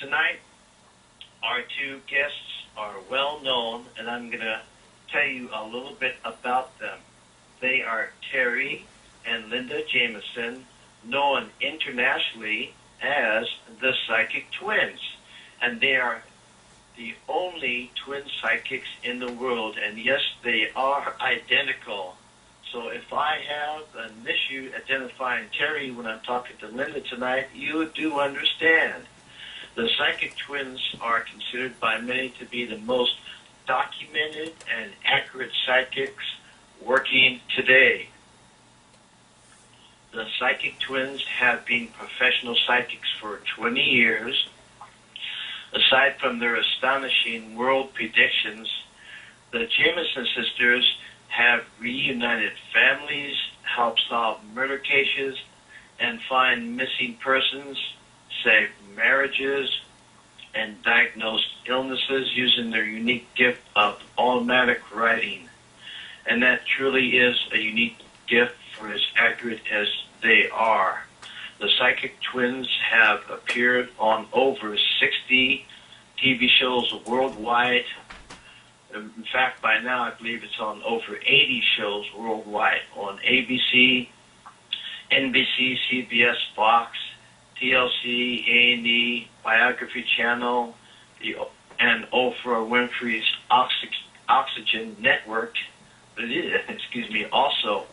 Tonight, our two guests are well known, and I'm going to tell you a little bit about them. They are Terry and Linda Jamison, known internationally as the Psychic Twins. And they are the only twin psychics in the world, and yes, they are identical. So if I have an issue identifying Terry when I'm talking to Linda tonight, you do understand. The Psychic Twins are considered by many to be the most documented and accurate psychics working today. The Psychic Twins have been professional psychics for 20 years. Aside from their astonishing world predictions, the Jamison sisters have reunited families, helped solve murder cases, and find missing persons, saved marriages, and diagnosed illnesses using their unique gift of automatic writing. And that truly is a unique gift for as accurate as they are. The Psychic Twins have appeared on over 60 TV shows worldwide. In fact, by now I believe it's on over 80 shows worldwide on ABC, NBC, CBS, Fox, TLC, A&E, Biography Channel, and Oprah Winfrey's Oxygen Network. Also,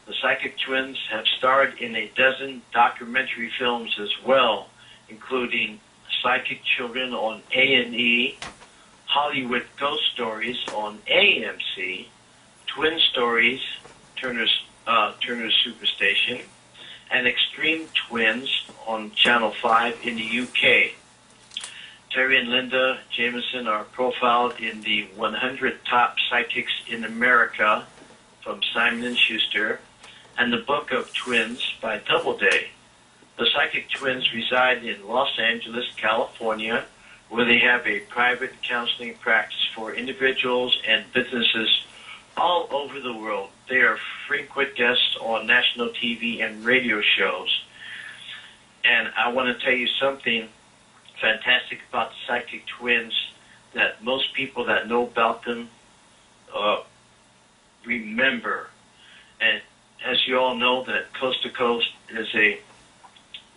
the Psychic Twins have starred in a dozen documentary films as well, including Psychic Children on A&E, Hollywood Ghost Stories on AMC, Twin Stories, Turner's Superstation, and Extreme Twins on Channel 5 in the UK. Terry and Linda Jamison are profiled in the 100 Top Psychics in America from Simon & Schuster and the Book of Twins by Doubleday. The Psychic Twins reside in Los Angeles, California, where they have a private counseling practice for individuals and businesses all over the world. They are frequent guests on national TV and radio shows. And I want to tell you something fantastic about the Psychic Twins that most people that know about them remember. And as you all know, that Coast to Coast is a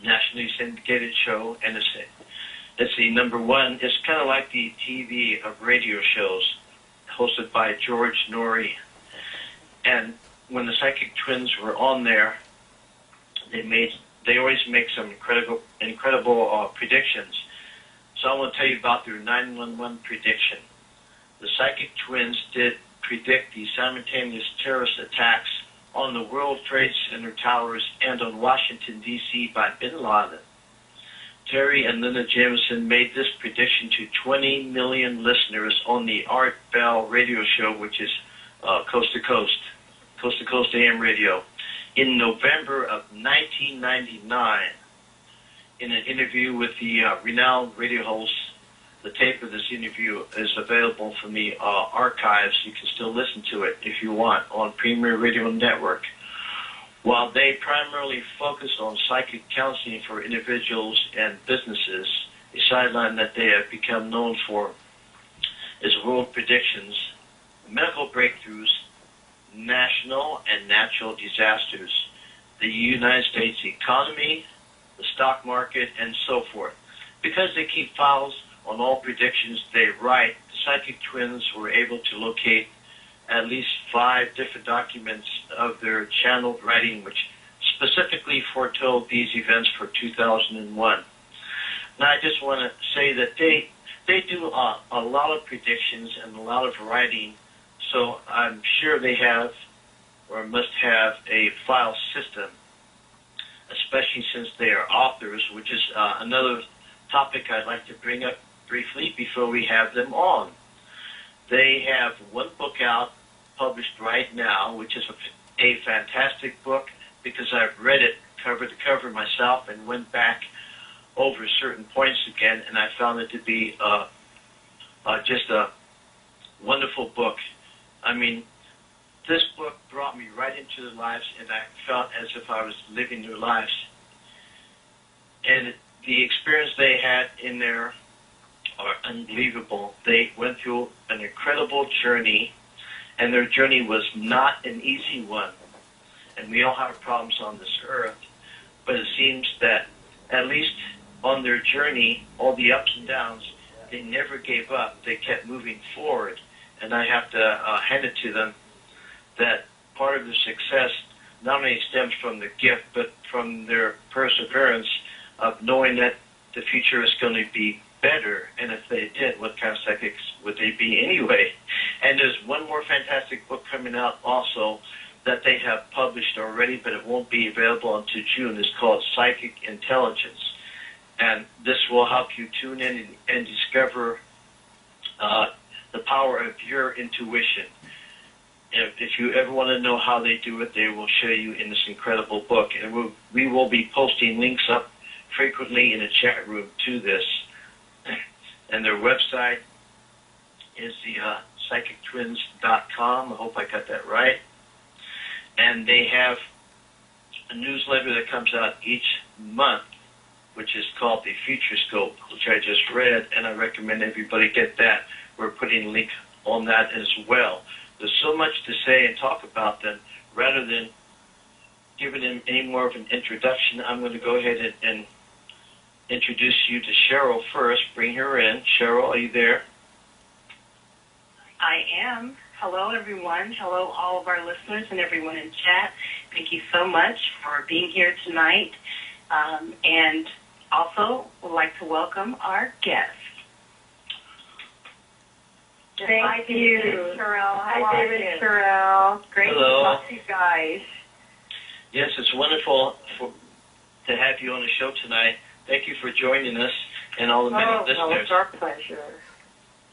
nationally syndicated show, and it's the number one. It's kind of like the TV of radio shows, hosted by George Norrie. And when the Psychic Twins were on there, they always make some incredible predictions. So I want to tell you about their 911 prediction. The Psychic Twins did predict the simultaneous terrorist attacks on the World Trade Center towers and on Washington, D.C. by bin Laden. Terry and Linda Jamison made this prediction to 20 million listeners on the Art Bell radio show, which is Coast to Coast AM radio, in November of 1999. In an interview with the renowned radio host, the tape of this interview is available from the archives. You can still listen to it if you want on Premier Radio Network. While they primarily focus on psychic counseling for individuals and businesses, a sideline that they have become known for is world predictions, medical breakthroughs, national and natural disasters, the United States economy, the stock market, and so forth. Because they keep files on all predictions they write, the Psychic Twins were able to locate at least 5 different documents of their channeled writing, which specifically foretold these events for 2001. Now, I just want to say that they do a lot of predictions and a lot of writing, so I'm sure they have or must have a file system, especially since they are authors, which is another topic I'd like to bring up briefly before we have them on. They have one book out, published right now, which is a fantastic book because I've read it cover to cover myself and went back over certain points again, and I found it to be just a wonderful book. I mean, this book brought me right into their lives, and I felt as if I was living their lives. And the experience they had in there are unbelievable. They went through an incredible journey, and their journey was not an easy one. And we all have problems on this earth, but it seems that at least on their journey, all the ups and downs, they never gave up. They kept moving forward. And I have to hand it to them that part of their success not only stems from the gift, but from their perseverance of knowing that the future is going to be better. And if they did, what kind of psychics would they be anyway? And there's one more fantastic book coming out also that they have published already, but it won't be available until June. It's called Psychic Intelligence. And this will help you tune in and discover the power of your intuition. If you ever want to know how they do it, they will show you in this incredible book. And we will be posting links up frequently in the chat room to this. And their website is the psychictwins.com. I hope I got that right. And they have a newsletter that comes out each month, which is called the Future Scope, which I just read, and I recommend everybody get that. We're putting a link on that as well. There's so much to say and talk about them. Rather than giving them any more of an introduction, I'm going to go ahead and introduce you to Cheryll first. Bring her in. Cheryll, are you there? I am. Hello, everyone. Hello, all of our listeners and everyone in chat. Thank you so much for being here tonight. And also would like to welcome our guest. Thank you, Cheryl. Hi, David, Cheryl. Great Hello. to talk to you guys. Yes, it's wonderful to have you on the show tonight. Thank you for joining us and all the many listeners. No, it's our pleasure.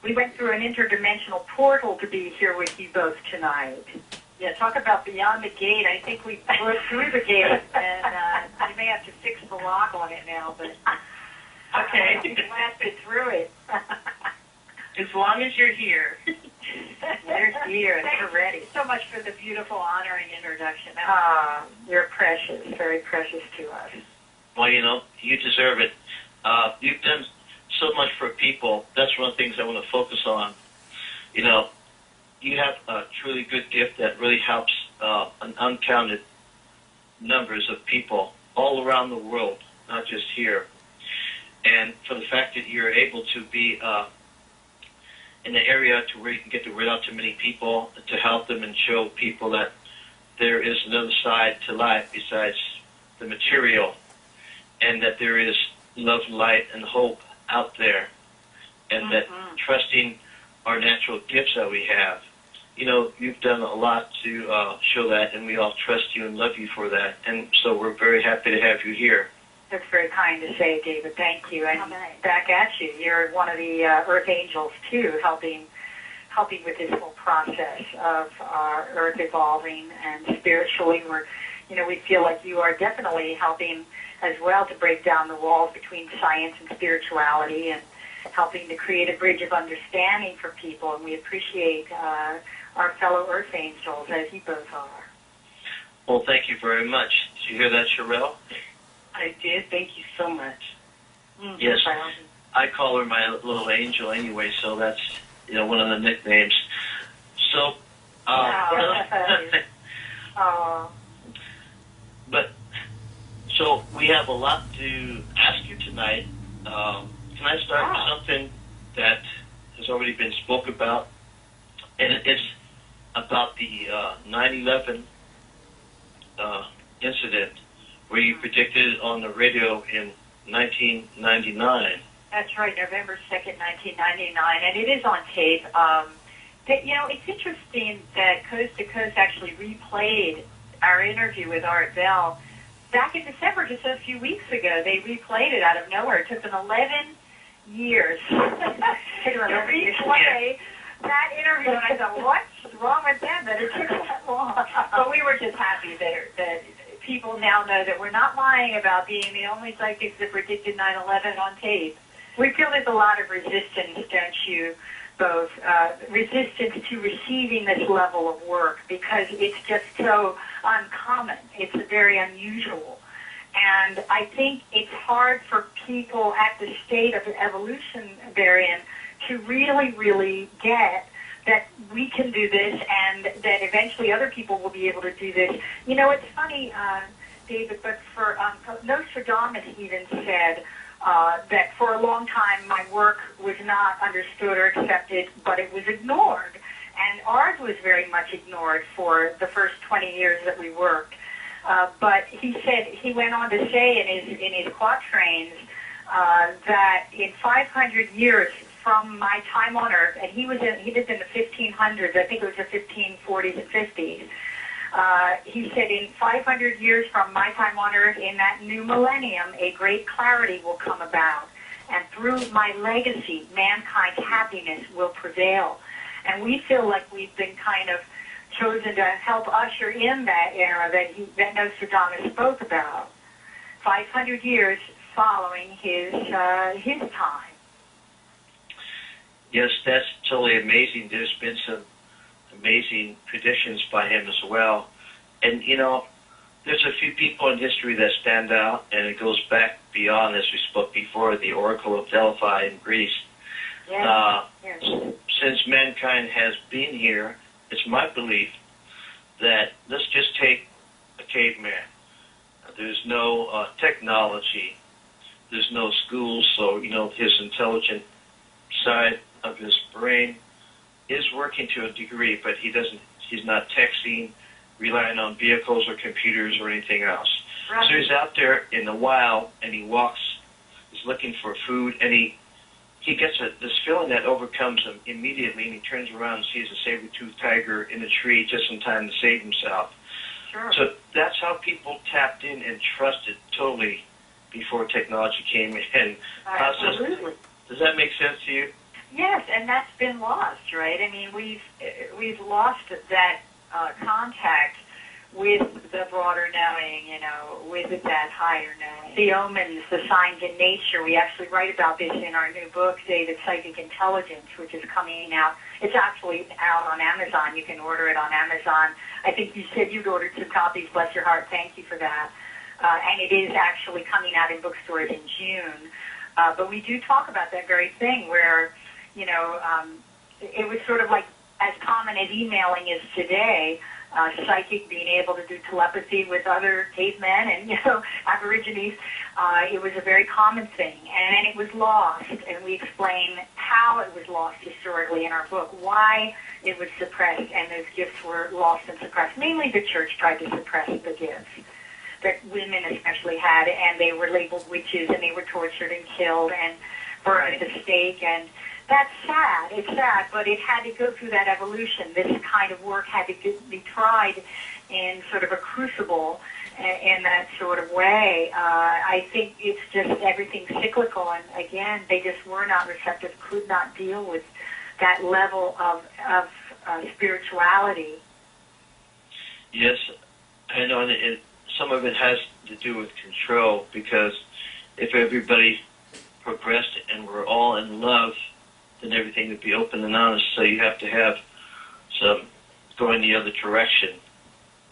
We went through an interdimensional portal to be here with you both tonight. Yeah, talk about beyond the gate. I think we broke through the gate, and you may have to fix the lock on it now, but Okay, we blasted through it. as long as you're here. We're here and we're ready. Thank you so much for the beautiful honoring introduction. You're precious, very precious to us. Well, you deserve it. You've done so much for people. That's one of the things I want to focus on. You have a truly good gift that really helps an uncounted numbers of people all around the world, not just here. And for the fact that you're able to be in an area to where you can get the word out to many people, to help them and show people that there is another side to life besides the material, and that there is love, light, and hope out there, and that trusting our natural gifts that we have. You've done a lot to show that, and we all trust you and love you for that, and so we're very happy to have you here. That's very kind to say, David. Thank you. And back at you. You're one of the Earth Angels, too, helping with this whole process of our Earth evolving, and spiritually we feel like you are definitely helping as well to break down the walls between science and spirituality, and helping to create a bridge of understanding for people. And we appreciate our fellow Earth Angels, as you both are. Well, thank you very much. Did you hear that, Cheryl? I did. Thank you so much. Yes, I call her my little angel anyway, so that's one of the nicknames. So, but so we have a lot to ask you tonight. Can I start with something that has already been spoke about, and it's about the 9/11 incident, where you predicted on the radio in 1999. That's right, November 2nd, 1999, and it is on tape. It's interesting that Coast to Coast actually replayed our interview with Art Bell back in December, just a few weeks ago. They replayed it out of nowhere. It took them 11 years to replay that interview, and I thought, what's wrong with them that it took that long? But we were just happy that people now know that we're not lying about being the only psychics that predicted 9/11 on tape. We feel there's a lot of resistance, don't you, both? Resistance to receiving this level of work, because it's just so uncommon. It's very unusual. And I think it's hard for people at the state of evolution they're in to really, really get that we can do this and that eventually other people will be able to do this. You know, it's funny, David, but for Nostradamus even said that for a long time my work was not understood or accepted, but it was ignored. And ours was very much ignored for the first 20 years that we worked. But he went on to say in his quatrains that in 500 years from my time on Earth, and he lived in the 1500s, I think it was the 1540s and 50s. He said, in 500 years from my time on Earth, in that new millennium, a great clarity will come about, and through my legacy, mankind's happiness will prevail. And we feel like we've been kind of chosen to help usher in that era that Nostradamus spoke about. 500 years following his time. Yes, that's totally amazing. There's been some amazing predictions by him as well. And, you know, there's a few people in history that stand out, and it goes back beyond, as we spoke before, the Oracle of Delphi in Greece. Yes. Since mankind has been here, it's my belief that let's just take a caveman. There's no technology. There's no schools, so, you know, his intelligent side of his brain is working to a degree, but he's not texting, relying on vehicles or computers or anything else. Right. So he's out there in the wild, and he walks, he's looking for food, and he gets this feeling that overcomes him immediately, and he turns around and sees a saber-toothed tiger in a tree just in time to save himself. Sure. So that's how people tapped in and trusted totally before technology came in. Absolutely. Does that make sense to you? Yes, and that's been lost, right? I mean, we've lost that contact with the broader knowing, you know, with that higher knowing. The omens, the signs in nature. We actually write about this in our new book, David, Psychic Intelligence, which is coming out. It's actually out on Amazon. You can order it on Amazon. I think you said you'd ordered some copies. Bless your heart. Thank you for that. And it is actually coming out in bookstores in June. But we do talk about that very thing where, you know, it was sort of like as common as emailing is today, psychic being able to do telepathy with other cavemen and, you know, aborigines. It was a very common thing, and it was lost, and we explain how it was lost historically in our book, why it was suppressed, and those gifts were lost and suppressed. Mainly the church tried to suppress the gifts that women especially had, and they were labeled witches, and they were tortured and killed and burned at the stake, and that's sad. It's sad, but it had to go through that evolution. This kind of work had to be tried in sort of a crucible in that sort of way. I think it's just everything's cyclical, and again, they just were not receptive, could not deal with that level of spirituality. Yes, I know, and some of it has to do with control, because if everybody progressed and we're all in love, then everything would be open and honest. So you have to have some going the other direction.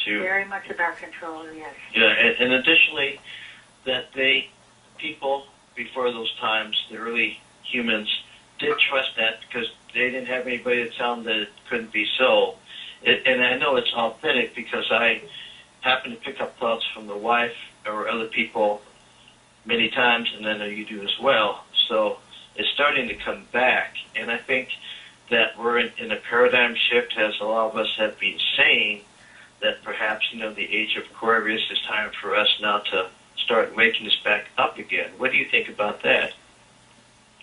Very much about control, yes. Yeah, and additionally, that people before those times, the early humans, did trust that because they didn't have anybody to tell them that it couldn't be so. And I know it's authentic because I happen to pick up thoughts from the wife or other people many times, and I know you do as well. So it's starting to come back, and I think that we're in a paradigm shift, as a lot of us have been saying, that perhaps, you know, the age of Aquarius is time for us now to start waking us back up again. What do you think about that?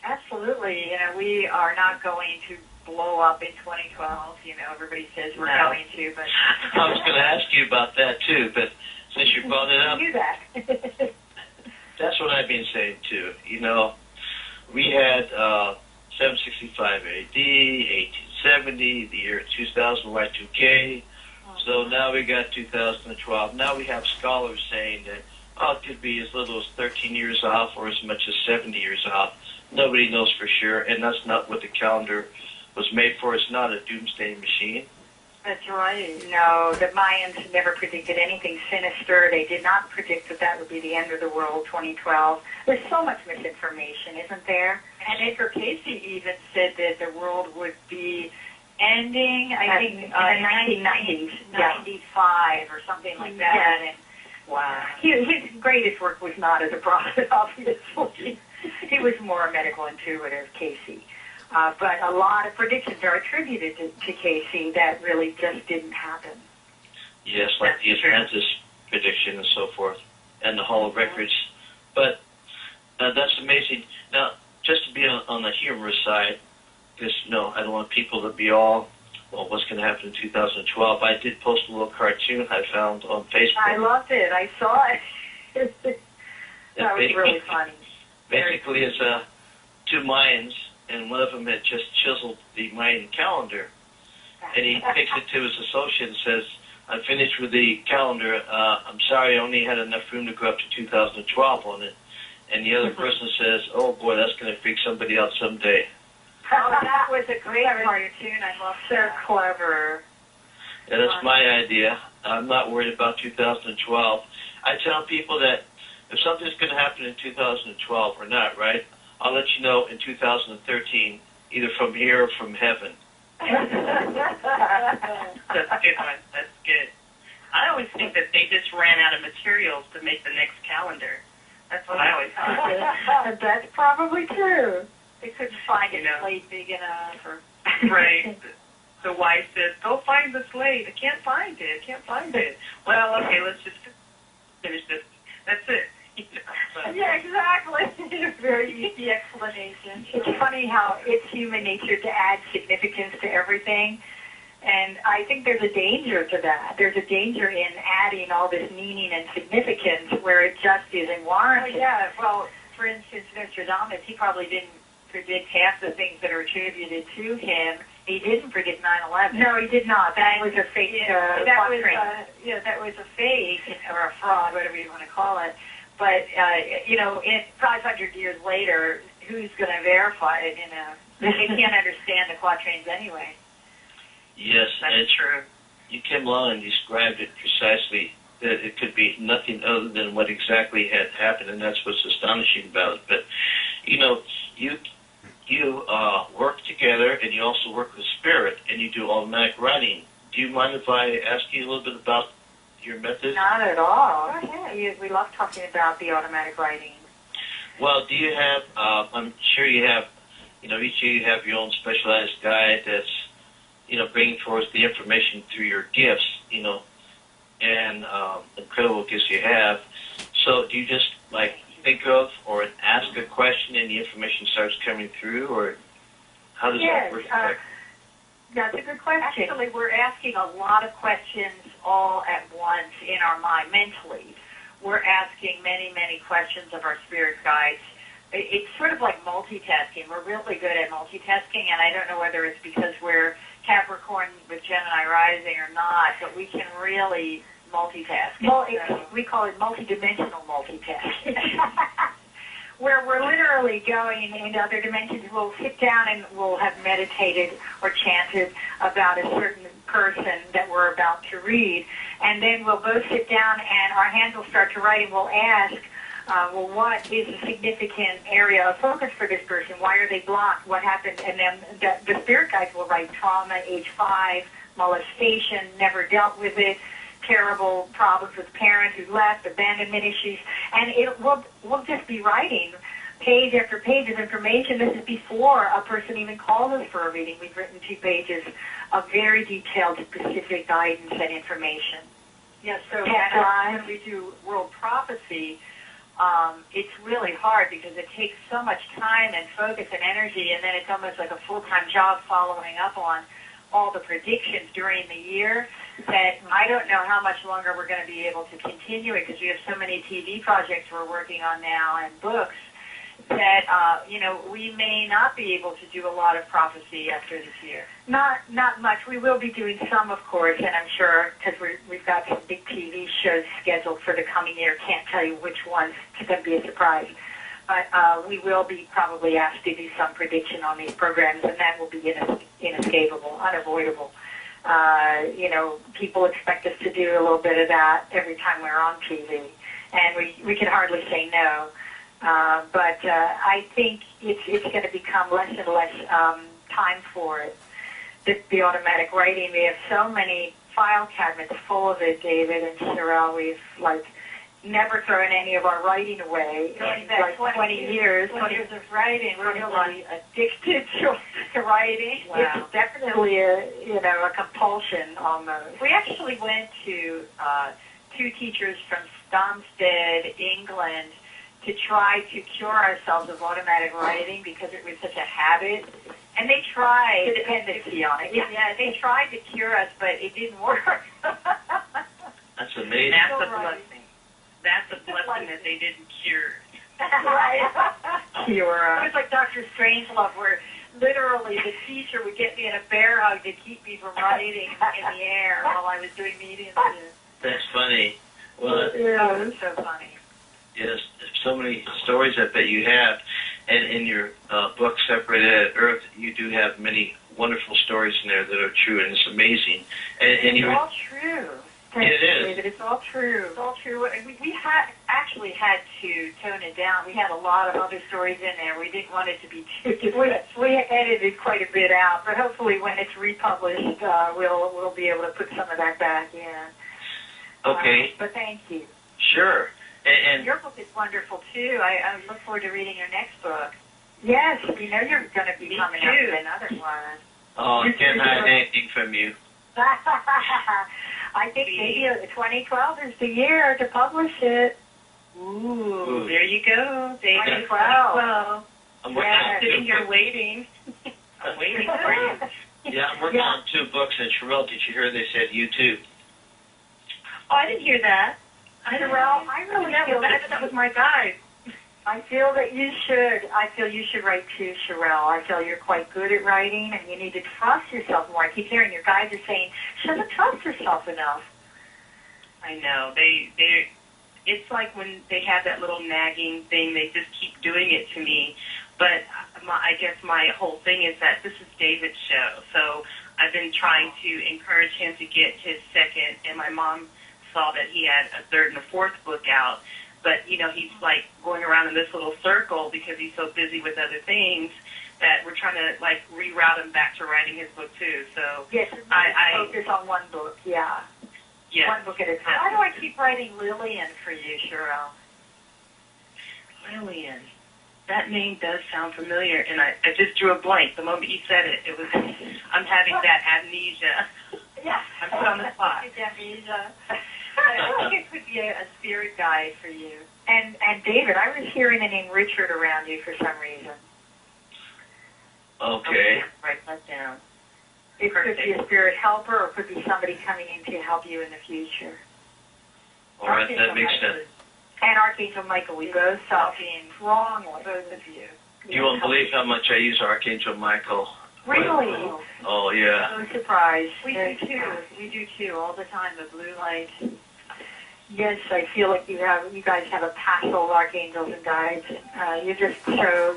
Absolutely. You know, we are not going to blow up in 2012. You know, everybody says we're going to, but I was going to ask you about that too, but since you brought it up, do that. That's what I've been saying too. You know, we had 765 AD, 1870, the year 2000, Y2K. So now we got 2012. Now we have scholars saying that, it could be as little as 13 years off or as much as 70 years off. Nobody knows for sure, and that's not what the calendar was made for. It's not a doomsday machine. That's right. No, the Mayans never predicted anything sinister. They did not predict that that would be the end of the world, 2012. There's so much misinformation, isn't there? And Edgar Casey even said that the world would be ending, I think, in the 1990s. 95 or something like that. Yeah. And, wow. His greatest work was not as a prophet, obviously. He was more a medical intuitive, Casey. But a lot of predictions are attributed to Casey that really just didn't happen. Yes, like the Atlantis prediction and so forth, and the Hall of Records. But that's amazing. Now, just to be on the humorous side, because, I don't want people to be all, well, what's going to happen in 2012? I did post a little cartoon I found on Facebook. I loved it. I saw it. That was really funny. Basically, it's two Mayans, and one of them had just chiseled the Mayan calendar. And he takes it to his associate and says, I'm finished with the calendar. I'm sorry, I only had enough room to go up to 2012 on it. And the other person says, oh, boy, that's going to freak somebody out someday. Oh, that was a great cartoon. I love so clever. Yeah, that's my idea. I'm not worried about 2012. I tell people that if something's going to happen in 2012 or not, right, I'll let you know in 2013, either from here or from heaven. That's a good one. That's good. I always think that they just ran out of materials to make the next calendar. That's what I always thought. That's probably true. They couldn't find a slate big enough. Right. The wife says, go find the slate. I can't find it. Well, okay, let's just finish this. That's it. Yeah, exactly. Very easy explanation. It's funny how it's human nature to add significance to everything. And I think there's a danger to that. There's a danger in adding all this meaning and significance where it just isn't warranted. Oh, yeah. Well, for instance, Nostradamus, he probably didn't predict half the things that are attributed to him. He didn't predict 9/11. No, he did not. That was a fake. That was a fake or a fraud, whatever you want to call it. But in 500 years later, who's going to verify it? They can't understand the quatrains anyway. Yes, that's true. You came along and described it precisely, that it could be nothing other than what exactly had happened, and that's what's astonishing about it. But, you work together, and you also work with spirit, and you do automatic writing. Do you mind if I ask you a little bit about your method? Not at all. Okay. We love talking about the automatic writing. Well, do you have, I'm sure you have, each of you have your own specialized guide that's, bringing forth the information through your gifts, and incredible gifts you have. So do you just, think of or ask a question and the information starts coming through, or how does that work? That's a good question. Actually, we're asking a lot of questions all at once in our mind, mentally. We're asking many, many questions of our spirit guides. It's sort of like multitasking. We're really good at multitasking, and I don't know whether it's because we're Capricorn with Gemini rising or not, but we can really multitask. We call it multidimensional multitasking. Where we're literally going into other dimensions. We'll sit down and we'll have meditated or chanted about a certain person that we're about to read, and then we'll both sit down and our hands will start to write, and we'll ask, what is a significant area of focus for this person? Why are they blocked? What happened? And then the spirit guides will write trauma, age 5, molestation, never dealt with it, terrible problems with parents who left, abandonment issues, and we'll just be writing page after page of information. This is before a person even calls us for a reading. We've written 2 pages of very detailed, specific guidance and information. Yeah, so when we do world prophecy, it's really hard because it takes so much time and focus and energy, and then it's almost like a full-time job following up on all the predictions during the year that I don't know how much longer we're going to be able to continue it, because we have so many TV projects we're working on now and books that, we may not be able to do a lot of prophecy after this year. Not much. We will be doing some, of course, and I'm sure, because we've got some big TV shows scheduled for the coming year. Can't tell you which ones. It's going to be a surprise. But we will be probably asked to do some prediction on these programs, and that will be inescapable, unavoidable. People expect us to do a little bit of that every time we're on TV, and we can hardly say no. But I think it's going to become less and less time for it. The automatic writing, we have so many file cabinets full of it, David and Cheryl. We've never thrown any of our writing away in 20 years. 20 years of writing. We're really addicted to writing. Wow. It's definitely a compulsion almost. We actually went to two teachers from Stansted, England, to try to cure ourselves of automatic writing because it was such a habit. And they tried. The dependency on it. Yeah, they tried to cure us, but it didn't work. That's amazing. That's a blessing. That's a blessing that they didn't cure. Right. Cure. It was like Dr. Strangelove, where literally the teacher would get me in a bear hug to keep me from writing in the air while I was doing mediums. That's funny. Well, yeah, it was so funny. Yes, so many stories I bet you have. And in your book, Separated at Earth, you do have many wonderful stories in there that are true, and it's amazing. It's all true. It is. David, it's all true. It's all true. And we actually had to tone it down. We had a lot of other stories in there. We didn't want it to be too. We edited quite a bit out, but hopefully when it's republished, we'll be able to put some of that back in. Okay. But thank you. Sure. And your book is wonderful too. I look forward to reading your next book. Yes, we know you're going to be coming out with another one. Oh, I can't hide anything from you. I think maybe 2012 is the year to publish it. Ooh, there you go, David. 2012. I'm sitting here waiting. I'm waiting for you. Yeah, I'm working on 2 books, and Cheryl, did you hear they said you too? Oh, I didn't hear that. I really feel that was my guide. I feel that you should. I feel you should write too, Cheryl. I feel you're quite good at writing, and you need to trust yourself more. I keep hearing your guides are saying, she doesn't trust herself enough. I know. It's like when they have that little nagging thing, they just keep doing it to me. But I guess my whole thing is that this is David's show, so I've been trying to encourage him to get his second, and my mom saw that he had a third and a fourth book out. But, he's like going around in this little circle because he's so busy with other things that we're trying to reroute him back to writing his book too. So yes, I focus on one book, yeah. Yes. One book at a time. Why do I keep writing Lillian for you, Cheryl? Lillian. That name does sound familiar, and I just drew a blank the moment you said it. I'm having that amnesia. Yeah. I'm put on the spot. Amnesia. I think it could be a spirit guide for you. And David, I was hearing the name Richard around you for some reason. Okay. Write that down. It could be a spirit helper, or it could be somebody coming in to help you in the future. All right, that makes sense. And Archangel Michael, we both saw being strongly, both of you. You won't believe how much I use Archangel Michael. Really? Oh, yeah. No surprise. We do too. We do too, all the time, the blue light. Yes, I feel like you guys have a passel of archangels and guides. You're just so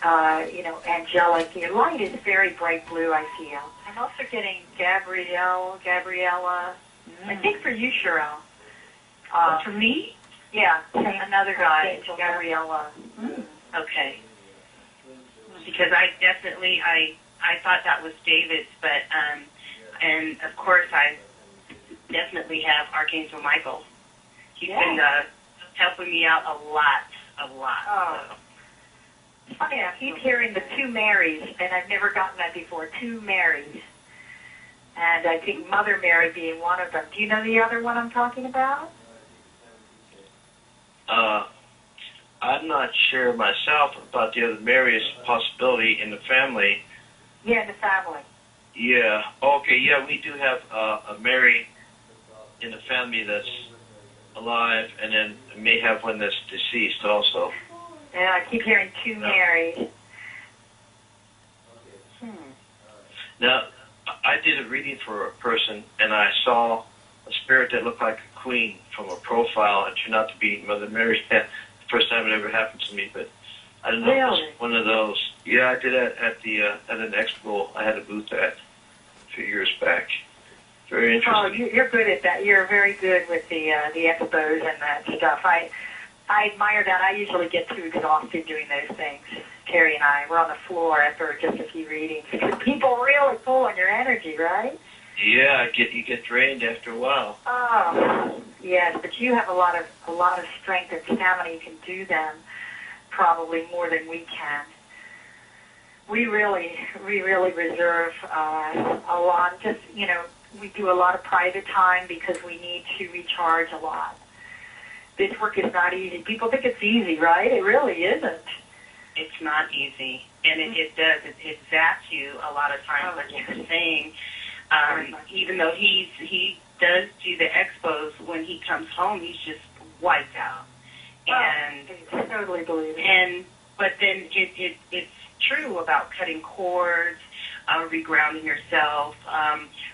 angelic. Your light is very bright blue, I feel. I'm also getting Gabriella. I think for you, Cheryl. For me? Yeah, another guy, Gabriella. Okay. Because I thought that was David's, but and of course I definitely have Archangel Michael. He's been helping me out a lot. Oh. So. Funny, I keep hearing the 2 Marys, and I've never gotten that before. 2 Marys, and I think Mother Mary being one of them. Do you know the other one I'm talking about? I'm not sure myself about the other Mary's possibility in the family. Yeah, in the family. Yeah. Okay, yeah, we do have a Mary in the family that's alive, and then may have one that's deceased also. Yeah, I keep hearing 2 Marys. Now, I did a reading for a person, and I saw a spirit that looked like a queen from a profile. It turned out to be Mother Mary. First time it ever happened to me, but I don't know if it was one of those. Yeah, I did it at an expo I had a booth at. few years back. Very interesting. Oh, you're good at that. You're very good with the expos and that stuff. I admire that. I usually get too exhausted doing those things. Terry and I, we're on the floor after just a few readings. People really pull on your energy, right? Yeah, you get drained after a while. Oh, yes, but you have a lot of strength and stamina. You can do them probably more than we can. We really reserve a lot. Just, we do a lot of private time because we need to recharge a lot. This work is not easy. People think it's easy, right? It really isn't. It's not easy, and it does. It zaps you a lot of times, like you were saying. Even though he does do the expos, when he comes home, he's just wiped out. And I totally believe it. But then it's true about cutting cords, regrounding yourself,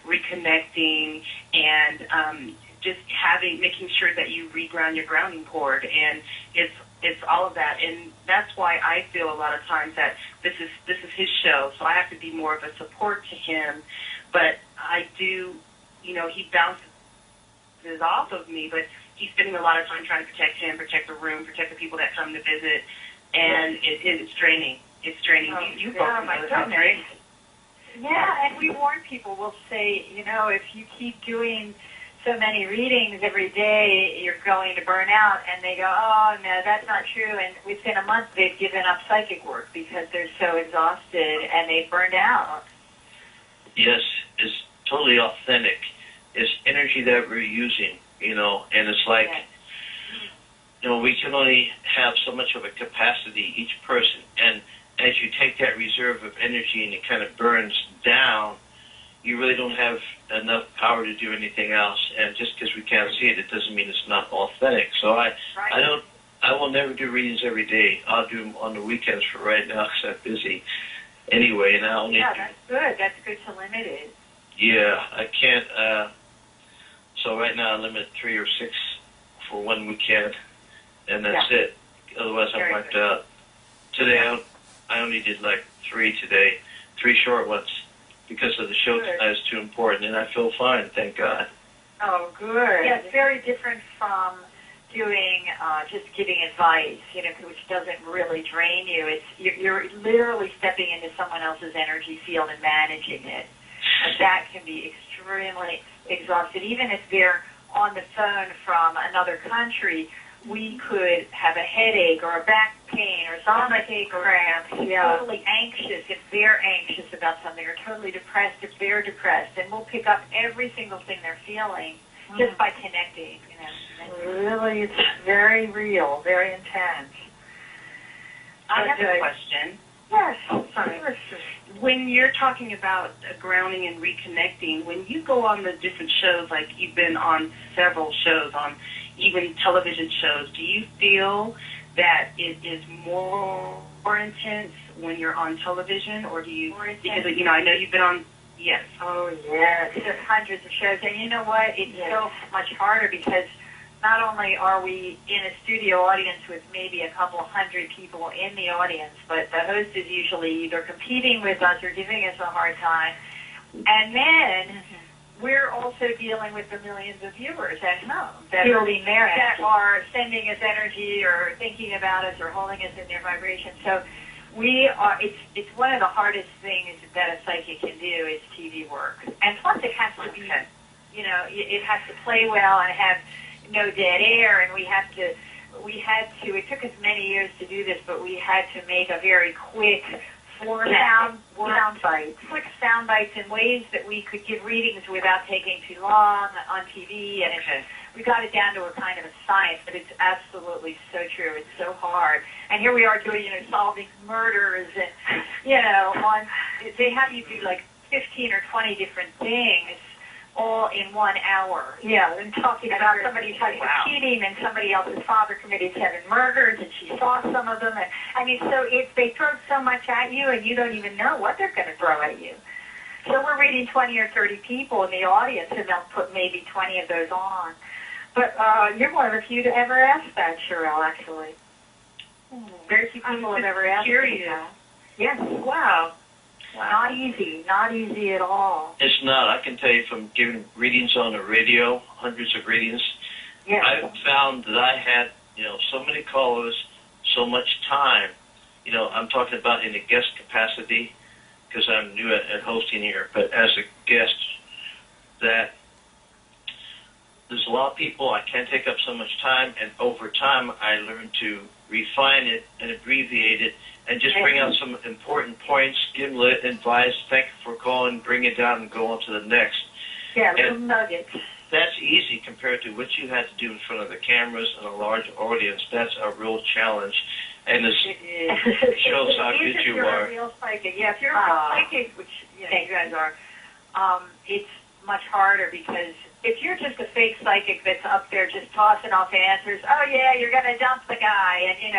reconnecting, and just making sure that you reground your grounding cord. And it's all of that, and that's why I feel a lot of times that this is his show, so I have to be more of a support to him. But I do, he bounces off of me, but he's spending a lot of time trying to protect him, protect the room, protect the people that come to visit, and it's draining. It's draining. You both know how draining. Yeah, and we warn people. We'll say, if you keep doing so many readings every day, you're going to burn out. And they go, oh, no, that's not true. And within a month, they've given up psychic work because they're so exhausted and they've burned out. Yes, it's totally authentic. It's energy that we're using, and it's like, we can only have so much of a capacity, each person. And as you take that reserve of energy and it kind of burns down, you really don't have enough power to do anything else. And just because we can't see it doesn't mean it's not authentic. So I will never do readings every day. I'll do them on the weekends for right now because I'm busy anyway. And I only that's good. That's good to limit it. Yeah, I can't. So right now I limit 3 or 6 for one weekend, and that's it. Otherwise I'm wiped out. Today I only did like 3 today, 3 short ones, because of the show tonight is too important, and I feel fine, thank God. Oh, good. Yeah, it's very different from doing just giving advice, which doesn't really drain you. It's you're literally stepping into someone else's energy field and managing it. And that can be extremely exhausted. Even if they're on the phone from another country, we could have a headache or a back pain or stomach ache or cramps. Totally anxious if they're anxious about something, or totally depressed if they're depressed. And we'll pick up every single thing they're feeling just by connecting. Really, it's very real, very intense. I have a question. Yes. Sorry. When you're talking about grounding and reconnecting, when you go on the different shows, like you've been on several shows, on even television shows, do you feel that it is more intense when you're on television, or do you, because, I know you've been on, yes. Oh, yes. There's hundreds of shows, and you know what? It's so much harder because not only are we in a studio audience with maybe a couple hundred people in the audience, but the host is usually either competing with us or giving us a hard time. And then we're also dealing with the millions of viewers at home that are sending us energy or thinking about us or holding us in their vibration. So it's one of the hardest things that a psychic can do is TV work. And plus it has to be, it has to play well and have no dead air, and we had to, it took us many years to do this, but we had to make a very quick sound bites in ways that we could give readings without taking too long on TV, and we got it down to a kind of a science, but it's absolutely so true. It's so hard. And here we are doing, solving murders, and, they have you do like 15 or 20 different things all in 1 hour. Yeah, and talking about somebody's husband cheating and somebody else's father committed 7 murders, and she saw some of them. And so they throw so much at you, and you don't even know what they're going to throw at you. So we're reading 20 or 30 people in the audience, and they'll put maybe 20 of those on. But you're one of the few to ever ask that, Cheryl, actually. Very few people have ever asked curious. That. Yes. Wow. Not easy at all. It's not. I can tell you from giving readings on the radio, hundreds of readings, Yes. I found that I had, so many callers, so much time. I'm talking about in a guest capacity because I'm new at hosting here, but as a guest, that there's a lot of people, I can't take up so much time, and over time I learned to refine it and abbreviate it and just bring out some important points, give them advice, thank you for calling, bring it down and go on to the next. Yeah, little nuggets. That's easy compared to what you had to do in front of the cameras and a large audience. That's a real challenge. And this shows how good you are. If you're a real psychic, if you're a real psychic, which you guys are, it's much harder because if you're just a fake psychic that's up there just tossing off answers, oh yeah, you're going to dump the guy, and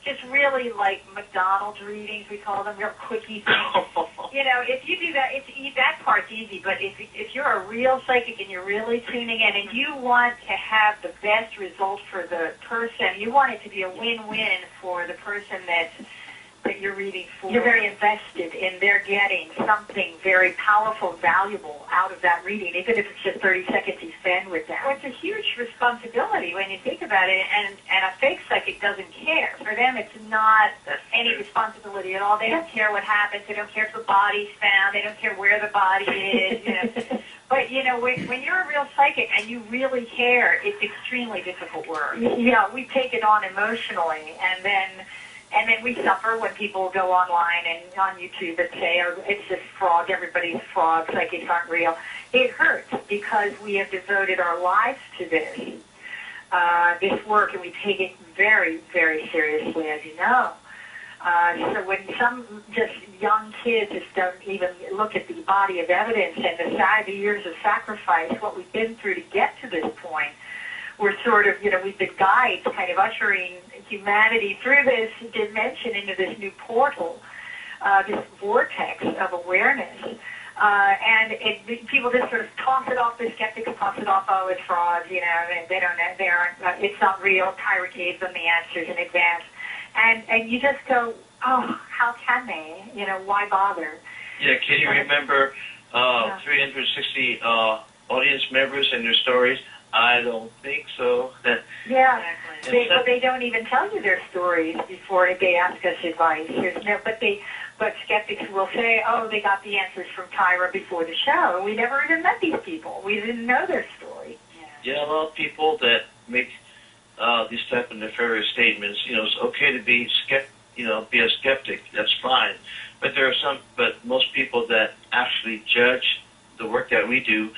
just really like McDonald's readings, we call them, real quickie things. If you do that, that part's easy. But if you're a real psychic and you're really tuning in and you want to have the best result for the person, you want it to be a win-win for the person that you're reading for. You're very invested in their getting something very powerful, valuable out of that reading, even if it's just 30 seconds you spend with them. Well, it's a huge responsibility when you think about it, and a fake psychic doesn't care. For them, it's not any responsibility at all. They don't care what happens. They don't care if the body's found. They don't care where the body is. But, when you're a real psychic and you really care, it's extremely difficult work. Yeah, we take it on emotionally, and then we suffer when people go online and on YouTube and say, oh, it's just frog, everybody's frog, psychics aren't real. It hurts because we have devoted our lives to this work, and we take it very, very seriously, as you know. So when some just young kids just don't even look at the body of evidence and the years of sacrifice, what we've been through to get to this point, we're sort of, we've been guides, kind of ushering humanity through this dimension into this new portal, this vortex of awareness. And people just sort of toss it off, the skeptics toss it off, oh, it's frauds, and they aren't, it's not real. Tyra gave them the answers in advance. And you just go, oh, how can they? Why bother? Yeah, can you remember 360 audience members and their stories? I don't think so. Yeah, they don't even tell you their stories before they ask us advice. But skeptics will say, oh, they got the answers from Tyra before the show. We never even met these people. We didn't know their story. Yeah, a lot of people that make these type of nefarious statements, it's okay to be be a skeptic. That's fine. But but most people that actually judge the work that we do,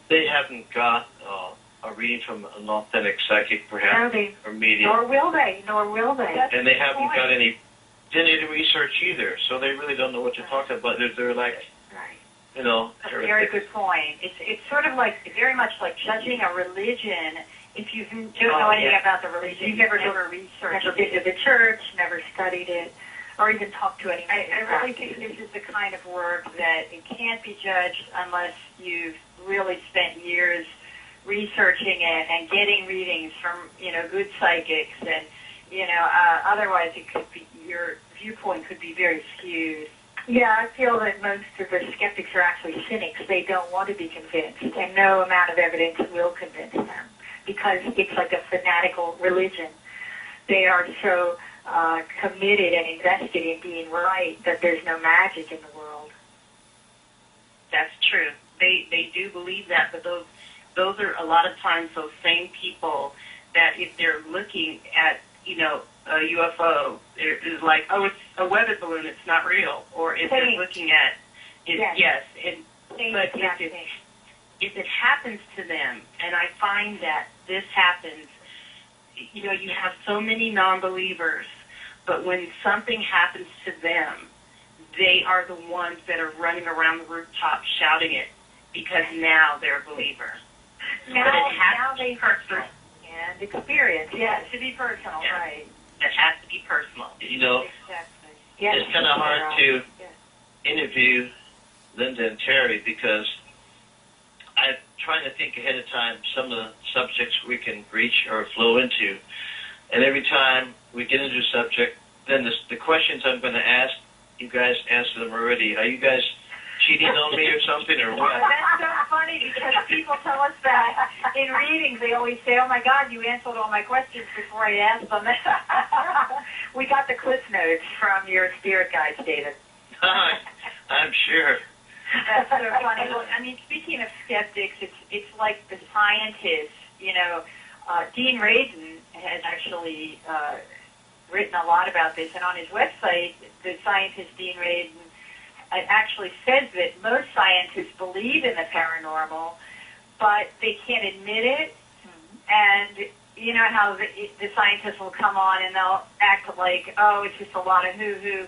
they haven't got a reading from an authentic psychic, perhaps, or medium. Nor will they. And they haven't got any research either, so they really don't know what you're talking about. They're like, That's a very good point. It's sort of very much like judging a religion. If you don't know anything about the religion, you've never done research, never been to the church, never studied it, or even talked to anyone. I really think this is the kind of work that it can't be judged unless you've really spent years researching it and getting readings from good psychics, and otherwise it could be, your viewpoint could be very skewed. Yeah, I feel that most of the skeptics are actually cynics. They don't want to be convinced, and no amount of evidence will convince them because it's like a fanatical religion. They are so committed and invested in being right that there's no magic in the world. That's true. They do believe that, but those are a lot of times those same people that if they're looking at, a UFO, it is like, oh, it's a weather balloon, it's not real. Or if they're looking at it, but if it happens to them, and I find that this happens, you have so many non-believers, but when something happens to them, they are the ones that are running around the rooftop shouting it because now they're a believer. Now they personal and experience. Yeah, it should be personal, right? It has to be personal. Exactly. Yes, it's kind of hard to interview Linda and Terry because I'm trying to think ahead of time some of the subjects we can reach or flow into. And every time we get into a subject, then the questions I'm going to ask you guys answered them already. Are you guys cheating on me or something, or what? That's so funny because people tell us that in readings. They always say, "Oh my God, you answered all my questions before I asked them." We got the cliff notes from your spirit guides, David. I'm sure. That's so funny. Well, I mean, speaking of skeptics, it's like the scientists. You know, Dean Radin has actually written a lot about this, and on his website, the scientist Dean Radin actually says that most scientists believe in the paranormal, but they can't admit it. And you know how the scientists will come on and they'll act like, oh, it's just a lot of hoo-hoo.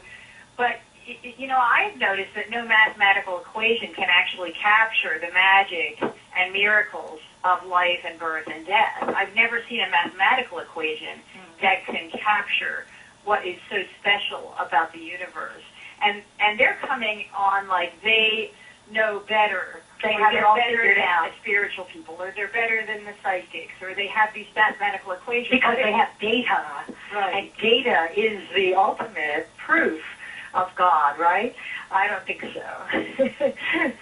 But, you know, I've noticed that no mathematical equation can actually capture the magic and miracles of life and birth and death. I've never seen a mathematical equation that can capture what is so special about the universe. And they're coming on like they know better. They have it all figured out. The spiritual people, or they're better than the psychics, or they have these mathematical equations. Because they have data. Right. And data is the ultimate proof of God, right? I don't think so.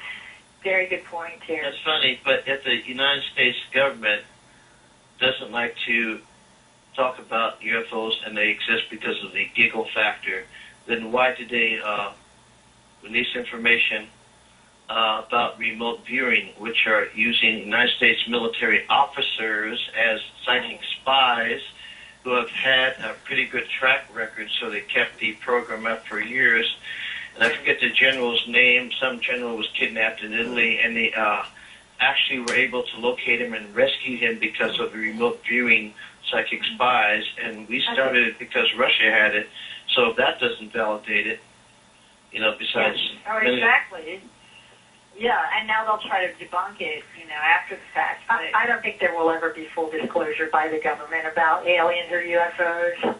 Very good point here. That's funny, but if the United States government doesn't like to talk about UFOs and they exist because of the giggle factor, then why did they release information about remote viewing, which are using United States military officers as psychic spies who have had a pretty good track record, so they kept the program up for years. And I forget the general's name. Some general was kidnapped in Italy, and they actually were able to locate him and rescue him because of the remote viewing psychic spies. And we started it because Russia had it. So if that doesn't validate it, you know, besides... Oh, exactly. Yeah, and now they'll try to debunk it, you know, after the fact. I don't think there will ever be full disclosure by the government about aliens or UFOs.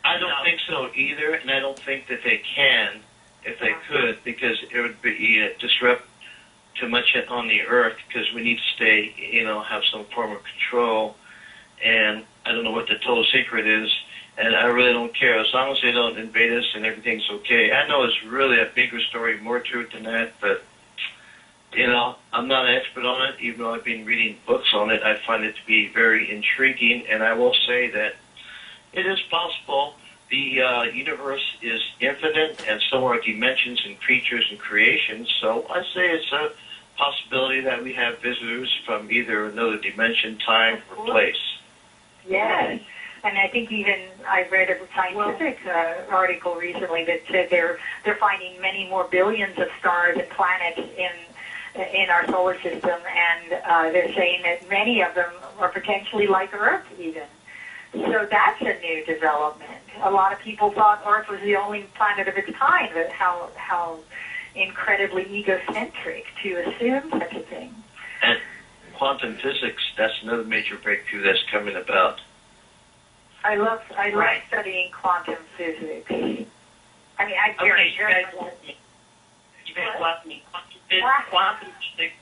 I don't think so either, and I don't think that they can, if they could, because it would be disrupt too much on the Earth, because we need to stay, you know, have some form of control, and I don't know what the total secret is, and I really don't care. As long as they don't invade us and everything's okay. I know it's really a bigger story, more to it than that, but, you know, I'm not an expert on it, even though I've been reading books on it. I find it to be very intriguing, and I will say that it is possible. The universe is infinite, and so are dimensions and creatures and creations, so I say it's a possibility that we have visitors from either another dimension, time, or place. Yes. And I think even I read a scientific article recently that said they're finding many more billions of stars and planets in our solar system, and they're saying that many of them are potentially like Earth even. So that's a new development. A lot of people thought Earth was the only planet of its kind, but how incredibly egocentric to assume such a thing. And quantum physics, that's another major breakthrough that's coming about. I love studying quantum physics. I mean, I okay, you guys lost me. Quantum physics.